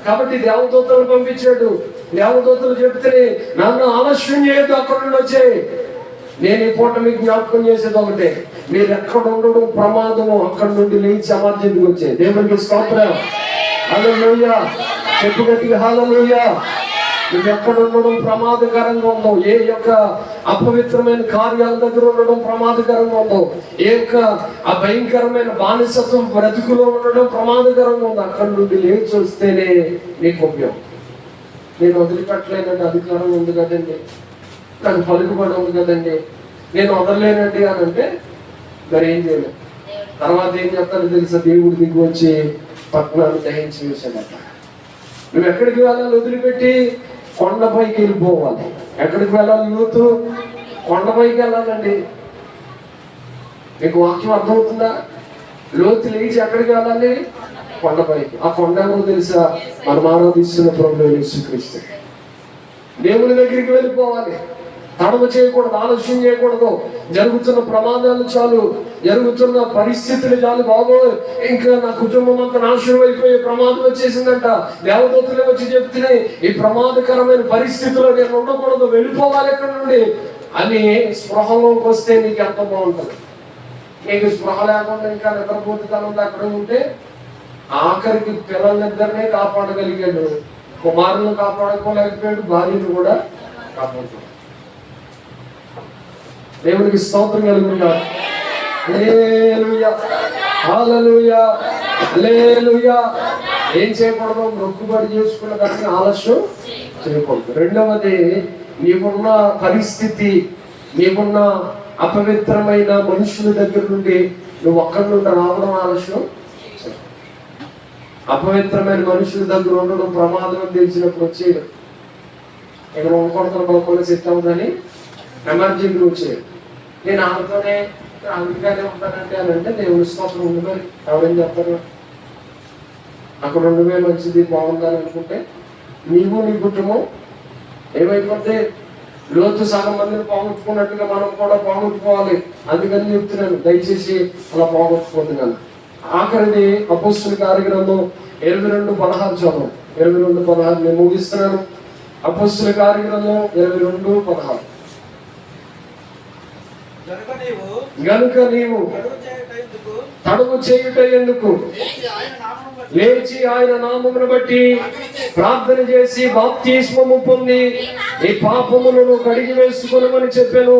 కాబట్టి దేవదూతలు పంపించాడు. దేవదూతలు చెప్తే నన్ను ఆలస్యం చేయొద్దు, అక్కడ నుండి వచ్చాయి. నేను ఈ పూట మీకు జ్ఞాపకం చేసేది ఒకటే, మీరు ఎక్కడ ఉండడం ప్రమాదము, అక్కడ నుండి లేచి అమర్జెంట్కి వచ్చాయి. దేవునికి స్తోత్రం. హల్లెలూయా. చెప్పు గట్టిగా హల్లెలూయా. నువ్వు ఎక్కడ ఉండడం ప్రమాదకరంగా ఉందో, ఏ యొక్క అపవిత్రమైన కార్యాల దగ్గర ఉండడం ప్రమాదకరంగా ఉందో, ఏ యొక్క ఆ భయంకరమైన బానిసత్వం బ్రతుకులో ఉండడం ప్రమాదకరంగా ఉందో, అక్కడి నుండి లేచి వస్తేనే నీకు ఉపయోగం. నేను వదిలిపెట్టలేనండి, అధికారం ఉంది కదండి, నాకు పలుకుబడి ఉంది కదండి, నేను వదలలేనండి అని అంటే మరి ఏం చేయలేదు. తర్వాత ఏం చెప్తాను తెలుసా? దేవుడు దిగి వచ్చి పట్టణాన్ని దహించి వేసాడట. నువ్వు ఎక్కడికి వెళ్ళాలి? వదిలిపెట్టి కొండపైకి వెళ్ళిపోవాలి. ఎక్కడికి వెళ్ళాలి? లోతు కొండపైకి వెళ్ళాలండి. మీకు వాక్యం అర్థమవుతుందా? లోతు లేచి ఎక్కడికి వెళ్ళాలి? కొండపైకి. ఆ కొండ ఏమో తెలుసా? మనం ఆరాధిస్తున్న ప్రభువు యేసుక్రీస్తు. దేవుని దగ్గరికి వెళ్ళిపోవాలి. తడవ చేయకూడదు, ఆలస్యం చేయకూడదు. జరుగుతున్న ప్రమాదాలు చాలు, జరుగుతున్న పరిస్థితులు చాలు. బాబు ఇంకా నా కుటుంబం అంతా నాశనం అయిపోయే ప్రమాదం వచ్చేసిందంట. దేవదూతలే వచ్చి చెప్తున్నాయి, ఈ ప్రమాదకరమైన పరిస్థితుల్లో నేను ఉండకూడదు, వెళ్ళిపోవాలి ఇక్కడ నుండి అని స్పృహలోకి వస్తే నీకు ఎంత బాగుంటుంది. నీకు స్పృహ లేకుండా ఇంకా నిద్రపోతుతాను అక్కడ ఉంటే ఆఖరికి పిల్లలిద్దరినే కాపాడగలిగాడు, కుమారులను కాపాడుకోలేకపోయాడు, భార్యను కూడా కాపాడుకోలేదు. దేవునికి స్తోత్రం కలుగుతారు. హల్లెలూయా, హల్లెలూయా, హల్లెలూయా. ఏం చేయకూడదు? మొక్కుబడి చేసుకున్న దాన్ని ఆలస్యం చేయకూడదు. రెండవది, నీకున్న పరిస్థితి, నీకున్న అపవిత్రమైన మనుషుల దగ్గర నుండి నువ్వు ఒక్కడి నుండి రావడం ఆలస్యం. అపవిత్రమైన మనుషుల దగ్గర ఉండడం ప్రమాదం అని తెలిసినప్పుడు వచ్చేయడం. ఇక్కడ ఉండకూడదు, బొక్కలు సెట్ అవుతుందని ఎమర్జెన్సీ వచ్చేది. నేను ఆమెతోనే అందుకనే ఉంటానంటే అని అంటే దేవుని స్తోత్రం ఉంది. మరి ఎవరేం చెప్తారు? అక్కడ ఉండవే మంచిది, బాగుందని అనుకుంటే నీవు నీ కుటుంబం ఏమైపోతే లోతు సగం మందిని పోగొట్టుకున్నట్టుగా మనం కూడా పోగొట్టుకోవాలి. అందుకని చెప్తున్నాను, దయచేసి అలా పోగొట్టుకుంటున్నాను. ఆఖరిది అపోస్తలుల కార్యగ్రంథం 22:16 చదువు. 22:16 నేను ముగిస్తున్నాను. అపోస్తలుల కార్యగ్రంథం 22:16. గనుక నీవు తడువు చేయుట ఎందుకు లేచి ఆయన నామమును బట్టి ప్రార్థన చేసి బాప్తిస్మము పొంది నీ పాపములను కడిగి వేసుకొనమని చెప్పాను.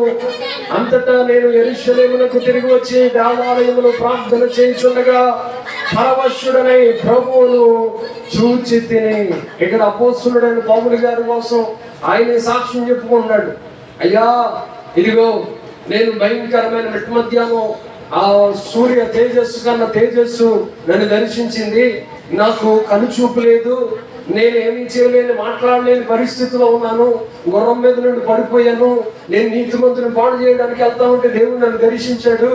అంతటా నేను యెరూషలేమునకు తిరిగి వచ్చి దేవాలయములో ప్రార్థన చేయుచుండగా పరవశుడనై ప్రభువును చూచి తిని. ఇక్కడ అపోస్తలుడైన పౌలు గారి కోసం ఆయన సాక్ష్యం చెప్పుకున్నాడు. అయ్యా, ఇదిగో నేను భయంకరమైన మిట్ట మధ్యాహ్నం ఆ సూర్య తేజస్సు కన్నా తేజస్సు నన్ను దర్శించింది. నాకు కనుచూపు లేదు, నేను ఏమీ చేయలేని మాట్లాడలేని పరిస్థితిలో ఉన్నాను. గుర్రం మీద నుండి పడిపోయాను. నేను నీతిమంతుని పాడు చేయడానికి వెళ్తా ఉంటే దేవుడు నన్ను దర్శించాడు.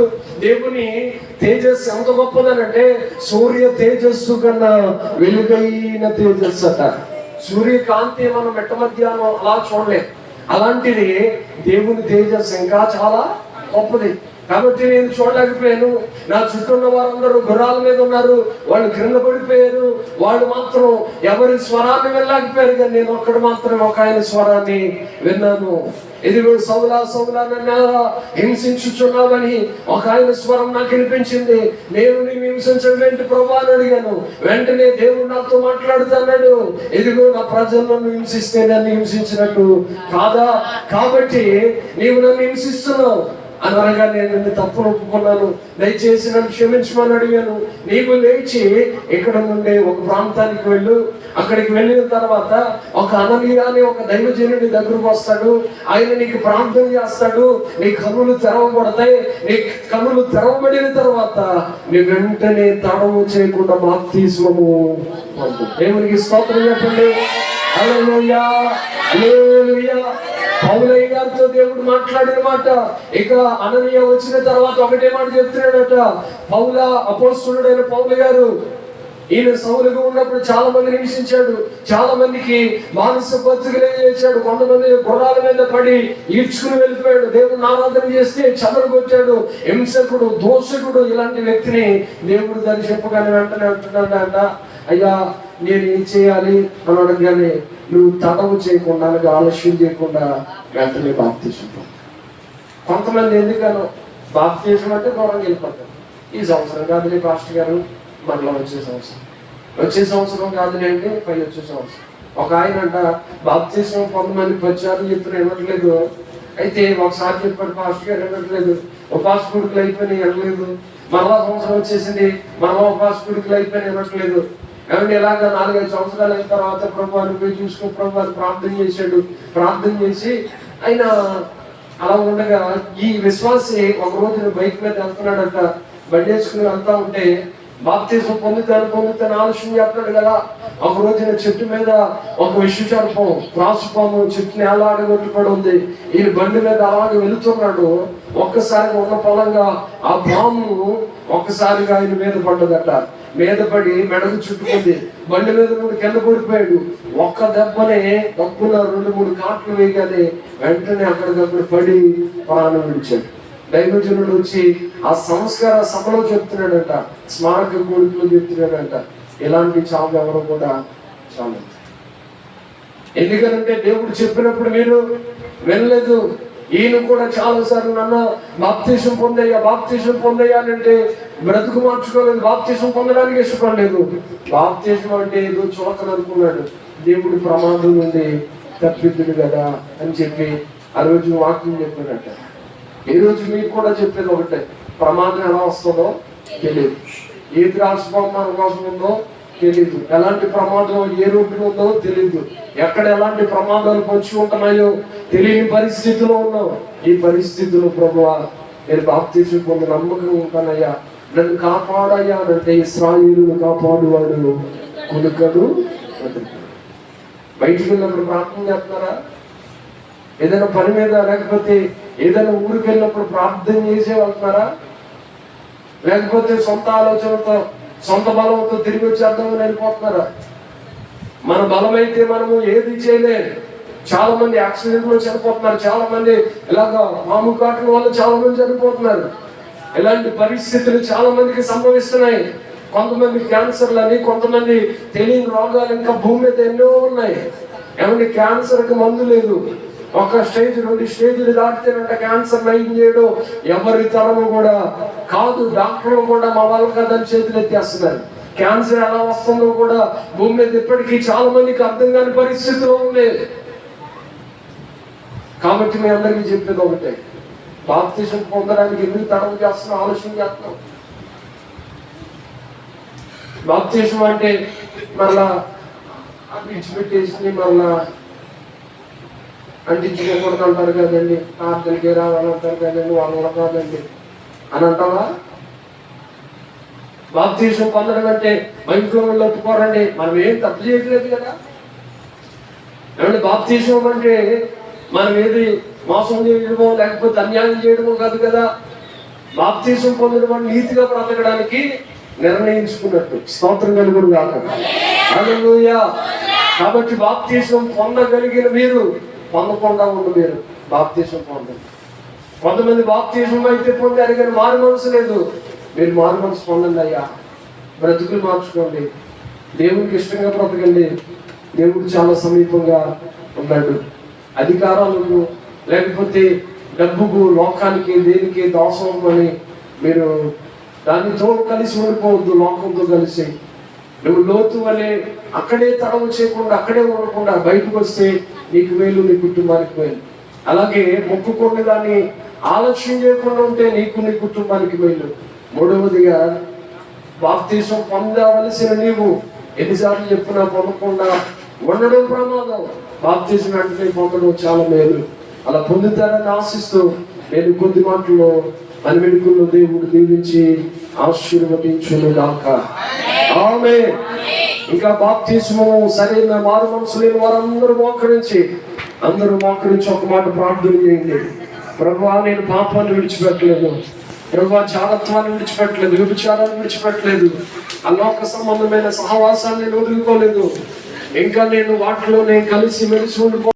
దేవుని తేజస్సు ఎంత గొప్పదనంటే సూర్య తేజస్సు కన్నా వెలుగైన తేజస్సు అట. సూర్యకాంతి మనం మిట్ట మధ్యాహ్నం అలా చూడలేదు. అలాంటిది దేవుని తేజస్సు ఇంకా చాలా గొప్పది. కాబట్టి నేను చూడలేకపోయాను. నా చుట్టూ ఉన్న వారందరూ గుర్రాల మీద ఉన్నారు, వాళ్ళు క్రింద పడిపోయారు. వాళ్ళు మాత్రం ఎవరి స్వరాన్ని వినలేకపోయారు, కానీ నేను ఒక్కడు మాత్రం ఒక ఆయన స్వరాన్ని విన్నాను. ఇదిగో సౌలా సౌలా నన్ను హింసించుచున్నావని ఒక ఆయన స్వరం నాకు వినిపించింది. నేను నేను హింసించడం ఏంటి ప్రభువా అని అడిగాను. వెంటనే దేవుడు నాతో మాట్లాడుతున్నాడు, ఇదిగో నా ప్రజలు నన్ను హింసిస్తే నన్ను హింసించినట్టు కాదా, కాబట్టి నీవు నన్ను హింసిస్తున్నావు అని అనగా నేను నిన్ను తప్పును ఒప్పుకున్నాను, దయచేసి నన్ను క్షమించమని అడిగాను. నీవు లేచి ఇక్కడ నుండి ఒక ప్రాంతానికి వెళ్ళు. అక్కడికి వెళ్ళిన తర్వాత ఒక అననీయ అనే ఒక దైవజనుడి దగ్గరకు వస్తాడు. ఆయన నీకు ప్రార్థన చేస్తాడు. నీ కన్నులు తెరవబడతాయి. నీ కన్నులు తెరవబడిన తర్వాత నీ వెంటనే తడవు చేయకుండా బాప్తిస్మము పొందు. దేవునికి స్తోత్రం చెప్పండి. హల్లెలూయా, హల్లెలూయా. పౌలయ్య గారితో దేవుడు మాట్లాడిన మాట. ఇక అననీయ వచ్చిన తర్వాత ఒకటే మాట చెప్తున్నాడట. అపోస్తలుడైన పౌలు గారు ఈయన సౌలుగా ఉన్నప్పుడు చాలా మందిని హింసించాడు, చాలా మందికి మానసిక పత్రికలే చేశాడు, కొంతమంది గుర్రాల మీద పడి ఈడ్చుకుని వెళ్ళిపోయాడు, దేవుడిని ఆరాధన చేస్తే చెదరగొచ్చాడు, హింసకుడు, దోషకుడు. ఇలాంటి వ్యక్తిని దేవుడు దాన్ని చెప్పగానే వెంటనే అంటున్నాడంట, అయ్యా నేను ఏం చేయాలి అని అడగగానే నువ్వు తడవు చేయకుండా, ఆలస్యం చేయకుండా వెంటనే బాప్తిసం. కొంతమంది ఎందుకనో బాప్తిసం అంటే దూరంగా వెళ్ళిపోతారు. ఈ సంవత్సరం కాదులే పాస్టర్ గారు, మరలా వచ్చే సంవత్సరం కాదులే అంటే పై వచ్చే సంవత్సరం. ఒక ఆయన అంట బాప్తిసం కొంతమంది వచ్చారు చెప్తున్నా ఇవ్వట్లేదు. అయితే ఒకసారి చెప్పాడు పాస్టర్ గారు ఇవ్వట్లేదు, ఉపాస కొడుకులు అయిపోయినా ఇవ్వలేదు. మరలా సంవత్సరం వచ్చేసింది, మరలా ఉపాస కొడుకులు అయిపోయినా ఇవ్వట్లేదు. ఏమంటే ఇలాగ 4-5 సంవత్సరాలు అయిన తర్వాత ప్రభు అని పోయి చూసుకో ప్రభు అని ప్రార్థన చేశాడు. ప్రార్థన చేసి ఆయన అలా ఉండగా ఈ విశ్వాసి ఒక రోజున బైక్ మీద వెళ్తున్నాడట. బండి వేసుకుని వెళ్తా ఉంటే బాప్తిసం పొందుతాను ఆలోచన చేస్తున్నాడు కదా. ఒక రోజున చెట్టు మీద ఒక విషచర్పం, రాసుపాము చెట్టు నేల ఆడగొట్టుపడి ఉంది. ఈయన బండి మీద అలాగే వెళుతున్నాడు. ఒక్కసారిగా ఉన్న పొలంగా ఆ పాము ఒక్కసారిగా ఆయన మీద పడ్డదట. మీద పడి మెడకు చుట్టుకుంది. బండి మీద నుండి కింద పడిపోయాడు. ఒక్క దెబ్బనే దప్పున 2-3 కాట్లు వేయగానే వెంటనే అక్కడికప్పుడు పడి ప్రాణం విడిచాడు. దైవజనుడు వచ్చి ఆ సంస్కార సభలో చెప్తున్నాడంట, స్మారక కోరికలు చెప్తున్నాడంట, ఇలాంటి చావు ఎవరు కూడా చాలు. ఎందుకంటే దేవుడు చెప్పినప్పుడు మీరు వెళ్ళలేదు. ఈయన కూడా చాలా సార్లు నన్ను బాప్తిసం పొందయ్యా అంటే బ్రతుకు మార్చుకోలేదు, బాప్తిసం పొందడానికి ఇష్టపడలేదు. బాప్తిసం అంటే ఏదో చూడకని అనుకున్నాడు. దేవుడు ప్రమాదం నుండి తప్పిద్దుడు కదా అని చెప్పి ఆ రోజు వాక్యం చెప్పాడట. ఈ రోజు మీకు కూడా చెప్పేది ఒకటే, ప్రమాదం ఎలా వస్తుందో తెలియదు, ఏది రాసుకోవడం మన కోసం ఉందో తెలీదు, ఎలాంటి ప్రమాదం ఏ రూపం ఉందో తెలీదు, ఎక్కడ ఎలాంటి ప్రమాదాలు పొంచి ఉంటున్నాయో తెలియని పరిస్థితిలో ఉన్నాం. ఈ పరిస్థితుల్లో ప్రభువా నేను బాప్తిసం పొంది నమ్మకం ఉంటానయ్యా, నన్ను కాపాడయ్యా అంటే ఇశ్రాయేలును కాపాడువాడు కొనుకడు. బయటికి వెళ్ళినప్పుడు ప్రార్థన చేస్తున్నారా? ఏదైనా పని మీద లేకపోతే ఏదైనా ఊరికి వెళ్ళినప్పుడు ప్రార్థన చేసే వెళ్తున్నారా? లేకపోతే సొంత ఆలోచనతో సొంత బలంతో తిరిగి వచ్చేద్దామని వెళ్ళిపోతున్నారా? మన బలం అయితే మనము ఏది చేయలేదు. చాలా మంది యాక్సిడెంట్ లో చనిపోతున్నారు, చాలా మంది ఇలాగా మాము కాటల వల్ల చాలా మంది చనిపోతున్నారు. ఇలాంటి పరిస్థితులు చాలా మందికి సంభవిస్తున్నాయి. కొంతమంది క్యాన్సర్లని, కొంతమంది తెలియని రోగాలు ఇంకా భూమి మీద ఎన్నో ఉన్నాయి. ఏమంటే క్యాన్సర్కి మందు లేదు. ఒక స్టేజ్ 2 స్టేజ్లు దాటితేనంట క్యాన్సర్ నయం చేయడం ఎవరి తరము కూడా కాదు. డాక్టర్లు కూడా మా వాళ్ళ కదని చేతులు ఎత్తేస్తున్నారు. క్యాన్సర్ ఎలా వస్తుందో కూడా భూమి మీద ఇప్పటికీ చాలా మందికి అర్థం కాని పరిస్థితిలో ఉంది. కాబట్టి మీ అందరికీ చెప్పేది ఒకటే, బాప్తిసం పొందడానికి ఎందుకు తడవ చేస్తున్నాం ఆలోచన చేస్తున్నాం. బాప్తిసం అంటే మరలా విడిచిపెట్టేసి మరలా అంటించుకోకూడదు అంటారు కదండి, ప్రార్థనకి రావాలంటారు కదండి, వాళ్ళ కాదండి అని అంటావా? బాప్తిసం పొందడం అంటే మా ఇంట్లో వాళ్ళు ఒప్పుకోరండి, మనం ఏం తప్పు చేయట్లేదు కదా. ఏమంటే బాప్తిసం అంటే మనం ఏది మోసం చేయడమో లేకపోతే అన్యాయం చేయడమో కాదు కదా. బాప్తిసం పొందడం అంటే నీతిగా బ్రతకడానికి నిర్ణయించుకున్నట్టు. స్తోత్రం కలుగును గాక. హల్లెలూయా. కాబట్టి బాప్తిసం పొందగలిగిన మీరు పొందకుండా ఉండు. మీరు బాప్తిసం పొందండి. కొంతమంది బాప్తిసం అయితే పొందారు కానీ మారు మనసు లేదు. మీరు మారు మనసు పొందండి అయ్యా, బ్రతుకులు మార్చుకోండి, దేవునికి ఇష్టంగా బ్రతకండి. దేవుడు చాలా సమీపంగా ఉన్నాడు. అధికారాలకు లేకపోతే డబ్బుకు, లోకానికి, దేనికి దోషం అని మీరు దానితో కలిసి ఉండిపోవద్దు. లోకంతో కలిసి నువ్వు లోతు వలె అక్కడే తడవ చేయకుండా, అక్కడే ఉండకుండా బయటకు వస్తే నీకు మేలు, నీ కుటుంబానికి మేలు. అలాగే మొక్కుకొని దాన్ని ఆలస్యం చేయకుండా ఉంటే నీకు, నీ కుటుంబానికి మేలు. మూడవదిగా బాప్తిసం పొందవలసిన నీవు ఎన్నిసార్లు చెప్పినా పొందకుండా ఉండడం ప్రమాదం. బాప్తిసం వెంటనే పొందడం చాలా మేలు. అలా పొందుతారని ఆశిస్తూ నేను కొద్ది మాటల్లో మన వెనుకల్లో దేవుడు దీవించి ఆశీర్వదించును గాక. ఆమేన్. ఇంకా బాప్తిసము సరైన మారు మనసు లేని వారందరూ మోకరించి ఒక మాట ప్రార్థన చేయండి. ప్రభువా, నేను పాపాన్ని విడిచిపెట్టలేదు, ప్రభువా జాగ్రత్తని విడిచిపెట్టలేదు, వ్యభిచారాన్ని విడిచిపెట్టలేదు, అలోక సంబంధమైన సహవాసాన్ని నేను వదులుకోలేదు, ఇంకా నేను వాటిలో నేను కలిసి మెలిసి ఉండిపో